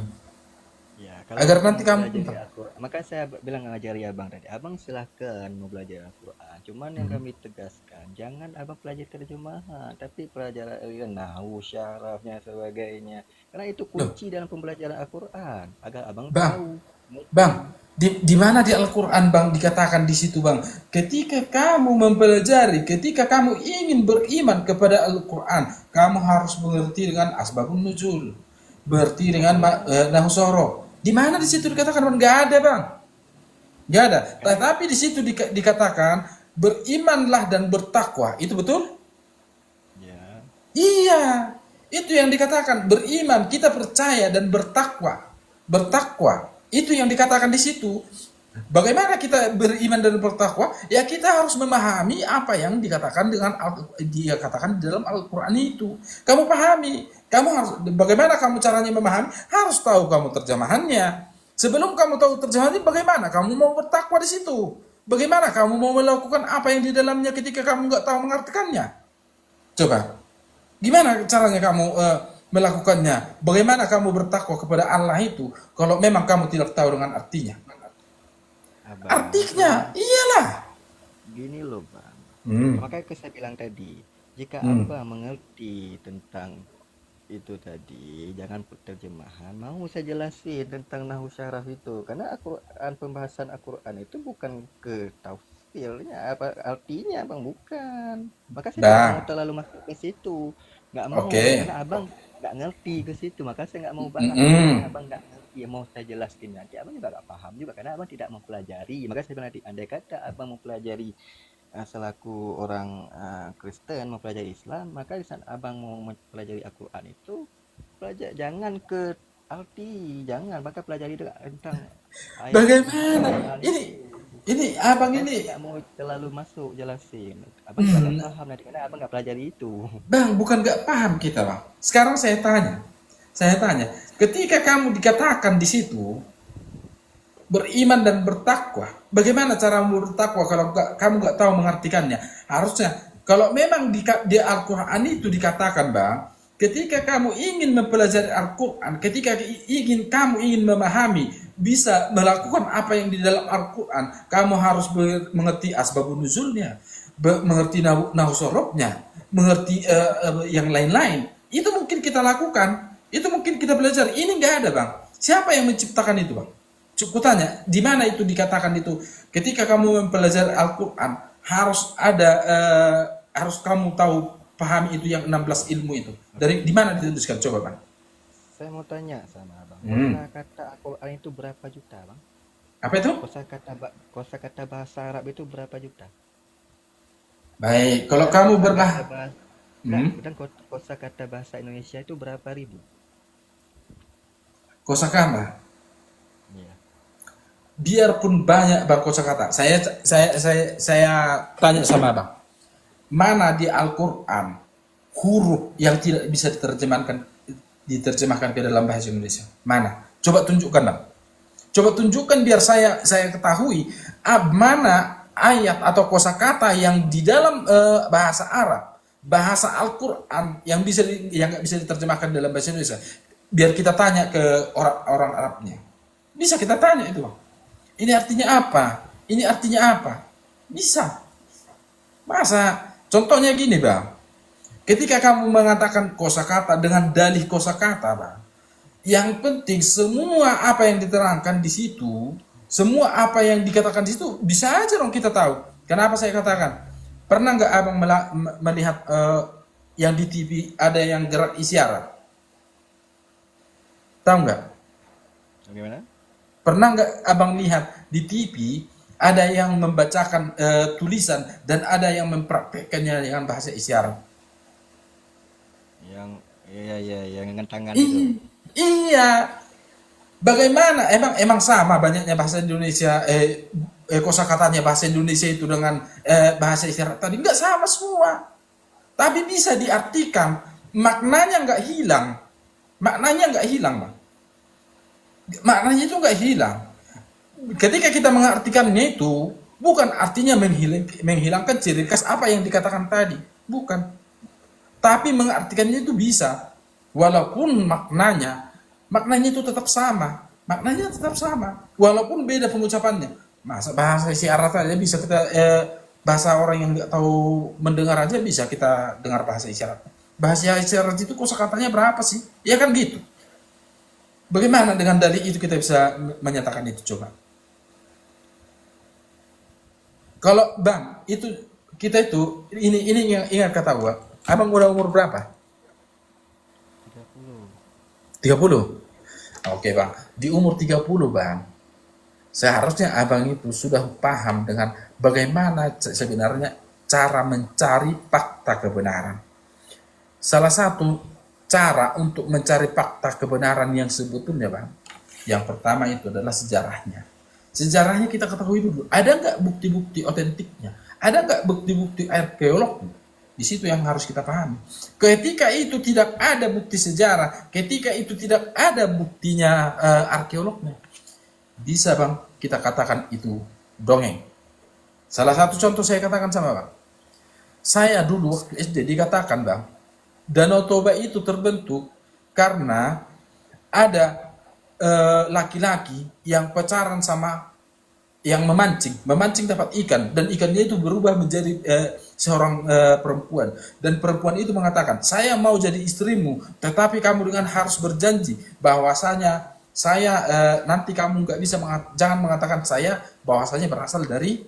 Ya, kalau Agar abang nanti mau kamu belajar Al-Quran, maka saya bilang ngajari abang tadi, abang silahkan mau belajar Al-Quran. Cuman yang kami tegaskan, jangan abang pelajari terjemahan, tapi pelajaran nahu, syarafnya, sebagainya. Karena itu Loh, kunci dalam pembelajaran Al-Quran, agar abang Bang, tahu. Bang, di mana di Al-Quran, Bang, dikatakan di situ, Bang, ketika kamu mempelajari, ketika kamu ingin beriman kepada Al-Quran, kamu harus mengerti dengan asbabun nuzul, berarti dengan nahusoro. Di mana di situ dikatakan, Bang? Nggak ada, Bang. Nggak ada. Tetapi di situ dikatakan berimanlah dan bertakwa. Itu betul? Ya, Iya. Itu yang dikatakan beriman, kita percaya dan bertakwa. Bertakwa. Itu yang dikatakan di situ. Bagaimana kita beriman dan bertakwa? Ya kita harus memahami apa yang dikatakan dikatakan di dalam Al-Qur'an itu. Kamu pahami. Kamu harus bagaimana kamu caranya memahami? Harus tahu kamu terjemahannya. Sebelum kamu tahu terjemahannya, bagaimana kamu mau bertakwa di situ? Bagaimana kamu mau melakukan apa yang di dalamnya ketika kamu nggak tahu mengartikannya? Coba. Gimana caranya kamu melakukannya? Bagaimana kamu bertakwa kepada Allah itu kalau memang kamu tidak tahu dengan artinya? abang, Artinya, iyalah. gini loh bang. Hmm. Makanya saya bilang tadi, jika Hmm. abang mengerti tentang itu tadi, jangan terjemahan, mau saya jelasin tentang nahu syaraf itu, karena Al-Quran, pembahasan Al-Quran itu bukan ke tafsirnya apa artinya bang, bukan. Maka saya tidak mau Dah. terlalu masuk ke situ, nggak mau, Oke. karena abang nggak ngerti ke situ, maka saya nggak mau bahas. Mm-mm. Karena abang nggak ngerti, ya mau saya jelaskan nanti abang juga nggak paham juga karena abang tidak mempelajari. Maka saya bilang nanti, andai kata abang mempelajari selaku orang Kristen mempelajari Islam, maka di saat abang mau mempelajari Al-Quran itu jangan ke arti, jangan, maka pelajari tentang ayat Bagaimana? Al-Quran Ini itu. ini abang Makanya ini, saya nggak mau terlalu masuk jelasin. Abang juga nggak hmm, paham nanti karena abang nggak pelajari itu. Bang, bukan nggak paham kita, Bang. Sekarang saya tanya, ketika kamu dikatakan di situ beriman dan bertakwa, bagaimana cara bertakwa kalau kamu nggak tahu mengartikannya? Harusnya kalau memang di Al-Quran itu dikatakan, Bang, ketika kamu ingin mempelajari Al-Quran, ketika kamu ingin memahami, bisa melakukan apa yang di dalam Al-Quran, kamu harus mengerti asbabun nuzulnya, mengerti nahusorohnya, mengerti yang lain-lain. Itu mungkin kita lakukan, itu mungkin kita belajar. Ini nggak ada, Bang. Siapa yang menciptakan itu, Bang? Cukup tanya, di mana itu dikatakan itu? Ketika kamu mempelajari Al-Quran, harus ada, harus kamu tahu, pahami itu yang 16 ilmu itu. Dari di mana dituliskan? Coba, Bang. Saya mau tanya sama abang, Hmm. kata Al-Quran itu berapa juta, bang? Apa itu? Kosakata bahasa Arab itu berapa juta? Baik, kalau Dan kamu kosakata bahasa hmm, dan kosakata bahasa Indonesia itu berapa ribu? kosakata. Iya. Biarpun banyak, Bang, kosakata. Saya tanya sama Bang. Mana di Al-Quran huruf yang tidak bisa diterjemahkan ke dalam bahasa Indonesia? Mana? Coba tunjukkan, Bang. Coba tunjukkan biar saya ketahui mana ayat atau kosakata yang di dalam bahasa Arab, bahasa Al-Quran yang nggak bisa diterjemahkan dalam bahasa Indonesia. Biar kita tanya ke orang Arabnya. Bisa kita tanya itu, Bang. Ini artinya apa? Ini artinya apa? Bisa. Masa contohnya gini, Bang. Ketika kamu mengatakan kosakata dengan dalih kosakata, Bang, yang penting semua apa yang diterangkan di situ, semua apa yang dikatakan di situ bisa aja dong kita tahu. Kenapa saya katakan? Pernah nggak abang melihat yang di TV ada yang gerak isyarat? Tahu nggak? Bagaimana? Pernah nggak abang lihat di TV ada yang membacakan tulisan dan ada yang mempraktekkannya dengan bahasa isyarat? Yang yang dengan tangan itu. Iya. Bagaimana? Emang sama banyaknya bahasa Indonesia, kosakatanya bahasa Indonesia itu dengan bahasa isyarat tadi? Enggak sama semua. Tapi bisa diartikan, maknanya nggak hilang. Maknanya nggak hilang, Bang. Maknanya itu nggak hilang. Ketika kita mengartikannya itu, bukan artinya menghilangkan ciri khas apa yang dikatakan tadi. Bukan. Tapi mengartikannya itu bisa. Walaupun maknanya itu tetap sama. Maknanya tetap sama. Walaupun beda pengucapannya. Masa bahasa isyarat aja bisa kita, bahasa orang yang nggak tahu mendengar aja bisa kita dengar bahasa isyarat. Bahasa isyarat itu kosakatanya berapa sih? Ya kan gitu. Bagaimana dengan dalih itu kita bisa menyatakan itu, coba? Kalau Bang, itu kita itu ini ingat kata gua. Abang udah umur berapa? 30. 30. Oke, Bang. Di umur 30, Bang, seharusnya abang itu sudah paham dengan bagaimana sebenarnya cara mencari fakta kebenaran. Salah satu cara untuk mencari fakta kebenaran yang sebetulnya, Bang, yang pertama itu adalah sejarahnya. Sejarahnya kita ketahui dulu. Ada nggak bukti-bukti otentiknya? Ada nggak bukti-bukti arkeolognya? Di situ yang harus kita pahami. Ketika itu tidak ada bukti sejarah, ketika itu tidak ada buktinya arkeolognya, bisa, Bang, kita katakan itu dongeng. Salah satu contoh saya katakan sama Bang. Saya dulu waktu SD dikatakan, Bang, Danau Toba itu terbentuk karena ada laki-laki yang pacaran sama yang memancing dapat ikan, dan ikannya itu berubah menjadi seorang perempuan, dan perempuan itu mengatakan, saya mau jadi istrimu, tetapi kamu dengan harus berjanji bahwasanya saya nanti kamu nggak bisa jangan mengatakan saya bahwasanya berasal dari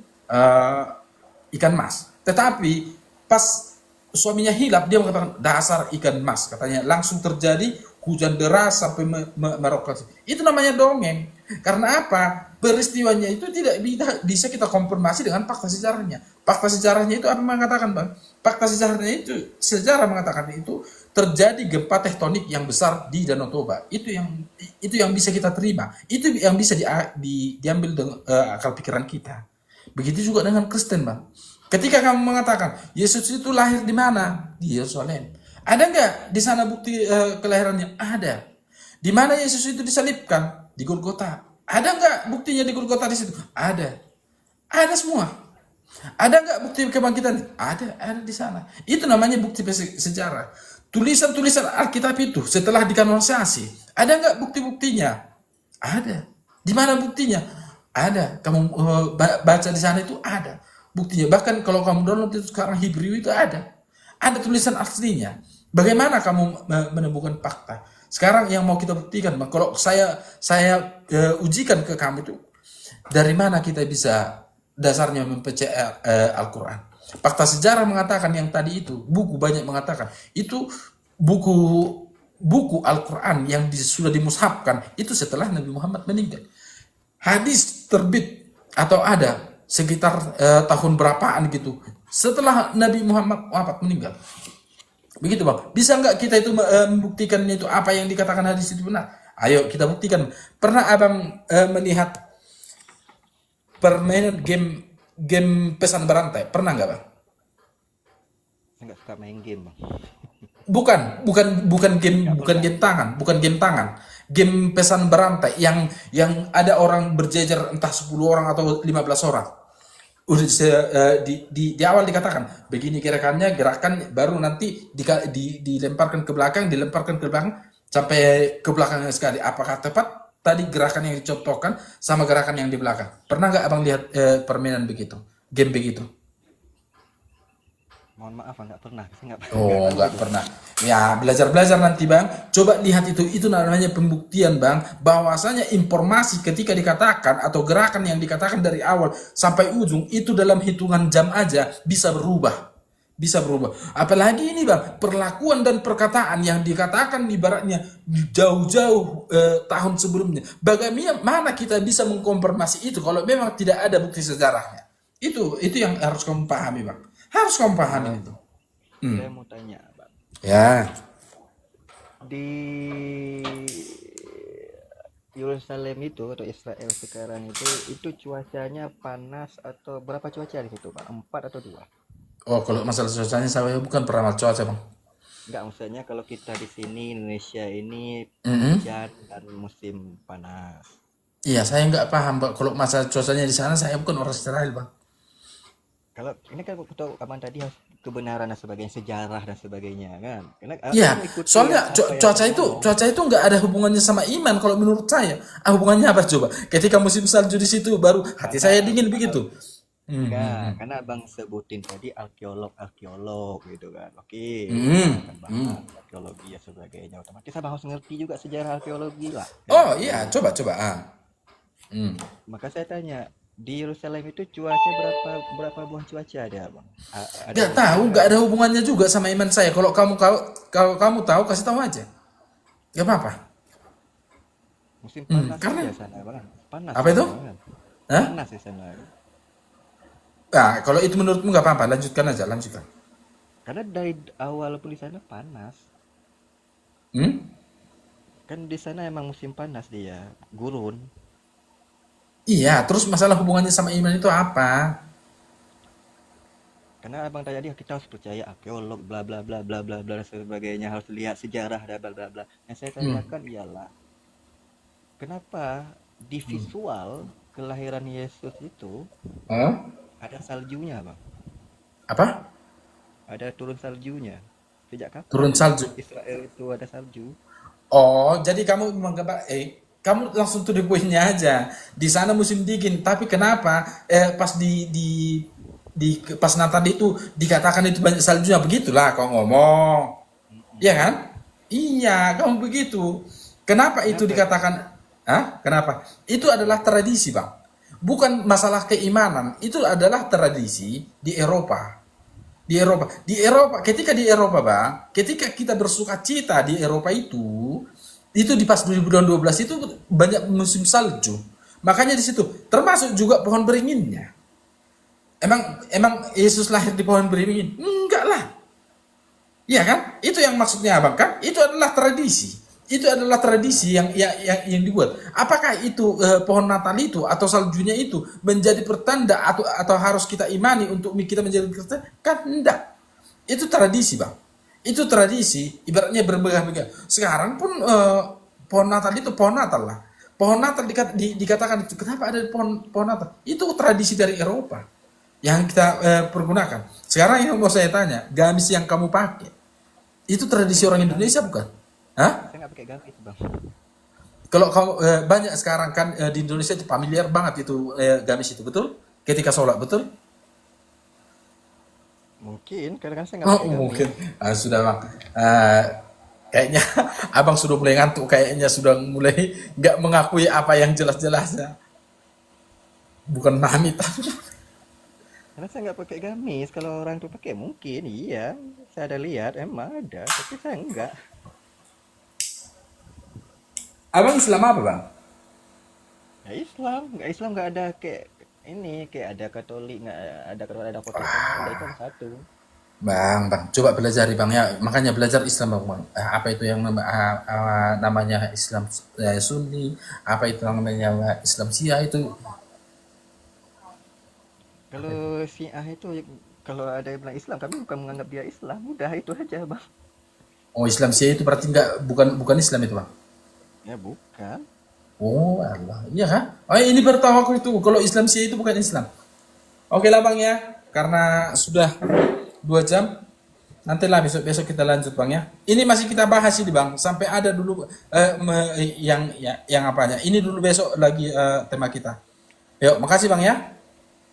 ikan mas, tetapi pas suaminya hilaf, dia mengatakan dasar ikan mas, katanya langsung terjadi hujan deras sampai meroket. Itu namanya dongeng. Karena apa? Peristiwanya itu tidak bisa kita konfirmasi dengan fakta sejarahnya. Fakta sejarahnya itu apa mengatakan, Bang? Fakta sejarahnya itu, sejarah mengatakan itu terjadi gempa tektonik yang besar di Danau Toba. Itu yang bisa kita terima. Itu yang bisa diambil dengan akal pikiran kita. Begitu juga dengan Kristen, Bang. Ketika kamu mengatakan Yesus itu lahir di mana? Di Yerusalem. Ada nggak di sana bukti kelahirannya? Ada. Di mana Yesus itu disalibkan? Di Golgota. Ada nggak buktinya di Golgota di situ? Ada. Ada semua. Ada nggak bukti kebangkitan? Ada di sana. Itu namanya bukti sejarah. Tulisan-tulisan Alkitab itu setelah dikanonisasi, ada nggak bukti-buktinya? Ada. Di mana buktinya? Ada. Kamu baca di sana itu ada buktinya. Bahkan kalau kamu download itu sekarang Hebrew itu ada tulisan aslinya. Bagaimana kamu menemukan fakta? Sekarang yang mau kita buktikan, kalau saya ujikan ke kamu itu, dari mana kita bisa dasarnya mempercayai Al-Quran? Fakta sejarah mengatakan yang tadi itu, buku banyak mengatakan itu buku Al-Quran yang sudah dimushafkan itu setelah Nabi Muhammad meninggal. Hadis terbit atau ada sekitar tahun berapaan gitu setelah Nabi Muhammad wafat meninggal. Begitu, Bang. Bisa nggak kita itu membuktikannya itu apa yang dikatakan hadis itu benar? Ayo kita buktikan. Pernah Abang melihat permainan game pesan berantai? Pernah nggak, Bang? Saya nggak suka main game, Bang. Bukan game tangan. Game pesan berantai yang ada orang berjejer entah 10 orang atau 15 orang. Udah di awal dikatakan begini gerakan baru nanti dilemparkan ke belakang sampai ke belakang sekali. Apakah tepat tadi gerakan yang dicontohkan sama gerakan yang di belakang? Pernah nggak Abang lihat permainan begitu, game begitu? Mohon maaf, nggak pernah. Saya Nggak pernah. Ya, belajar nanti, Bang. Coba lihat itu namanya pembuktian, Bang. Bahwasanya informasi ketika dikatakan atau gerakan yang dikatakan dari awal sampai ujung itu dalam hitungan jam aja bisa berubah. Apalagi ini, Bang, perlakuan dan perkataan yang dikatakan ibaratnya jauh-jauh tahun sebelumnya. Bagaimana kita bisa mengkonfirmasi itu kalau memang tidak ada bukti sejarahnya? Itu yang harus kamu pahami, Bang. Harus kamu pahami itu. Saya mau tanya, Bang. Ya. Di Yerusalem itu atau Israel sekarang itu cuacanya panas atau berapa cuaca di situ, Bang? 4 atau 2? Oh, kalau masalah cuacanya saya bukan peramal cuaca, Bang. Enggak, maksudnya kalau kita di sini Indonesia ini hujan dan musim panas. Iya, saya nggak paham, Pak. Kalau masalah cuacanya di sana, saya bukan orang Israel, Bang. Kalau ini kan aku tahu kapan tadi kebenaran dan sebagainya, sejarah dan sebagainya kan. Karena Iya, aku ikuti soalnya apa yang cuaca itu nggak ada hubungannya sama iman kalau menurut saya. Hubungannya apa coba? Ketika musim salju di situ baru hati saya dingin begitu. enggak, karena Abang sebutin tadi arkeolog gitu kan. Oke, kan bahas arkeologi dan sebagainya. Otomatis Abang harus ngerti juga sejarah arkeologi lah. Oh iya, coba. Maka saya tanya, di Yerusalem itu cuaca berapa buah cuaca ada, Bang? Ada Nggak tahu, nggak ada hubungannya juga sama iman saya. Kalau kamu tahu kasih tahu aja. Gak apa-apa. musim panas karena- di sana, Bang. Panas. Apa itu? Bang. Hah? Panas di sana. Nah, kalau itu menurutmu nggak apa-apa, lanjutkan. Karena dari awal pun di sana panas. Kan di sana emang musim panas dia, gurun. Iya, terus masalah hubungannya sama iman itu apa? Karena Abang tadi kita harus percaya arkeolog bla bla bla bla bla bla dan sebagainya, harus lihat sejarah dan bla bla bla. Yang saya tanyakan ialah kenapa di visual kelahiran Yesus itu ada saljunya, Bang? Apa? Ada turun saljunya. Sejak kapan Turun salju. Israel itu ada salju? Oh, jadi kamu menganggap kamu langsung to the point-nya aja. Di sana musim dingin, tapi kenapa pas pas Natal itu dikatakan itu banyak saljunya? Begitulah kau ngomong. Iya kan? Iya, kamu begitu. Kenapa itu dikatakan? Kenapa? Itu adalah tradisi, Bang. Bukan masalah keimanan, itu adalah tradisi di Eropa. Di Eropa, ketika di Eropa bang, ketika kita bersuka cita di Eropa itu di pas 2012 itu banyak musim salju. Makanya di situ termasuk juga pohon beringinnya. Emang Yesus lahir di pohon beringin? Enggak lah. Iya kan? Itu yang maksudnya abang kan? Itu adalah tradisi. Itu adalah tradisi yang dibuat. Apakah itu pohon Natal itu atau saljunya itu menjadi pertanda atau harus kita imani untuk kita menjadi Kristen? Kan enggak. Itu tradisi bang. Itu tradisi. Ibaratnya bermegah-megah. Sekarang pun pohon Natal itu pohon Natal lah. Pohon Natal dikatakan itu. Kenapa ada pohon Natal? Itu tradisi dari Eropa yang kita pergunakan. Sekarang yang mau saya tanya, gamis yang kamu pakai itu tradisi orang Indonesia bukan? Hah? Saya nggak pakai gamis bang. Kalau kamu banyak sekarang kan di Indonesia itu familiar banget itu gamis itu, betul? Ketika sholat, betul? Mungkin karena kan saya nggak pakai gamis. Mungkin. Sudah bang. Kayaknya abang sudah mulai ngantuk, kayaknya sudah mulai nggak mengakui apa yang jelas-jelasnya. Bukan mami tapi. Karena saya nggak pakai gamis. Kalau orang tuh pakai mungkin iya. Saya ada lihat emang ada, tapi saya enggak. Abang Islam apa bang? Ya Islam nggak ada kayak ini, kayak ada Katolik, nggak ada kalau ada Protestan, ada itu satu. Bang, coba pelajari bang ya. Makanya belajar Islam bang. Apa itu yang namanya Islam Sunni? Apa itu yang namanya Islam Syiah itu? Kalau Syiah itu kalau ada yang bilang Islam, kami bukan menganggap dia Islam, udah itu aja bang. Oh Islam Syiah itu berarti bukan Islam itu bang? Ya bukan. Oh Allah, iya kan? Oh ini baru tahu aku itu. Kalau Islam Syiah itu bukan Islam. Oke lah bang ya, karena sudah 2 jam. Nantilah besok kita lanjut bang ya. Ini masih kita bahas ini bang, sampai ada dulu yang apanya. Ini dulu besok lagi tema kita. Yuk, makasih bang ya.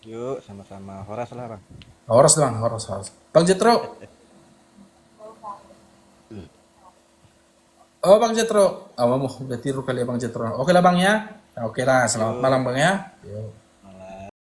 Yuk sama-sama. Horas lah bang. Horas bang, horas. Bang Jetro. Oh bang Jetro. Oh mau udah tiru kali ya bang Jetro. Oke lah bang ya. Oke lah, selamat malam bang ya. Yuk.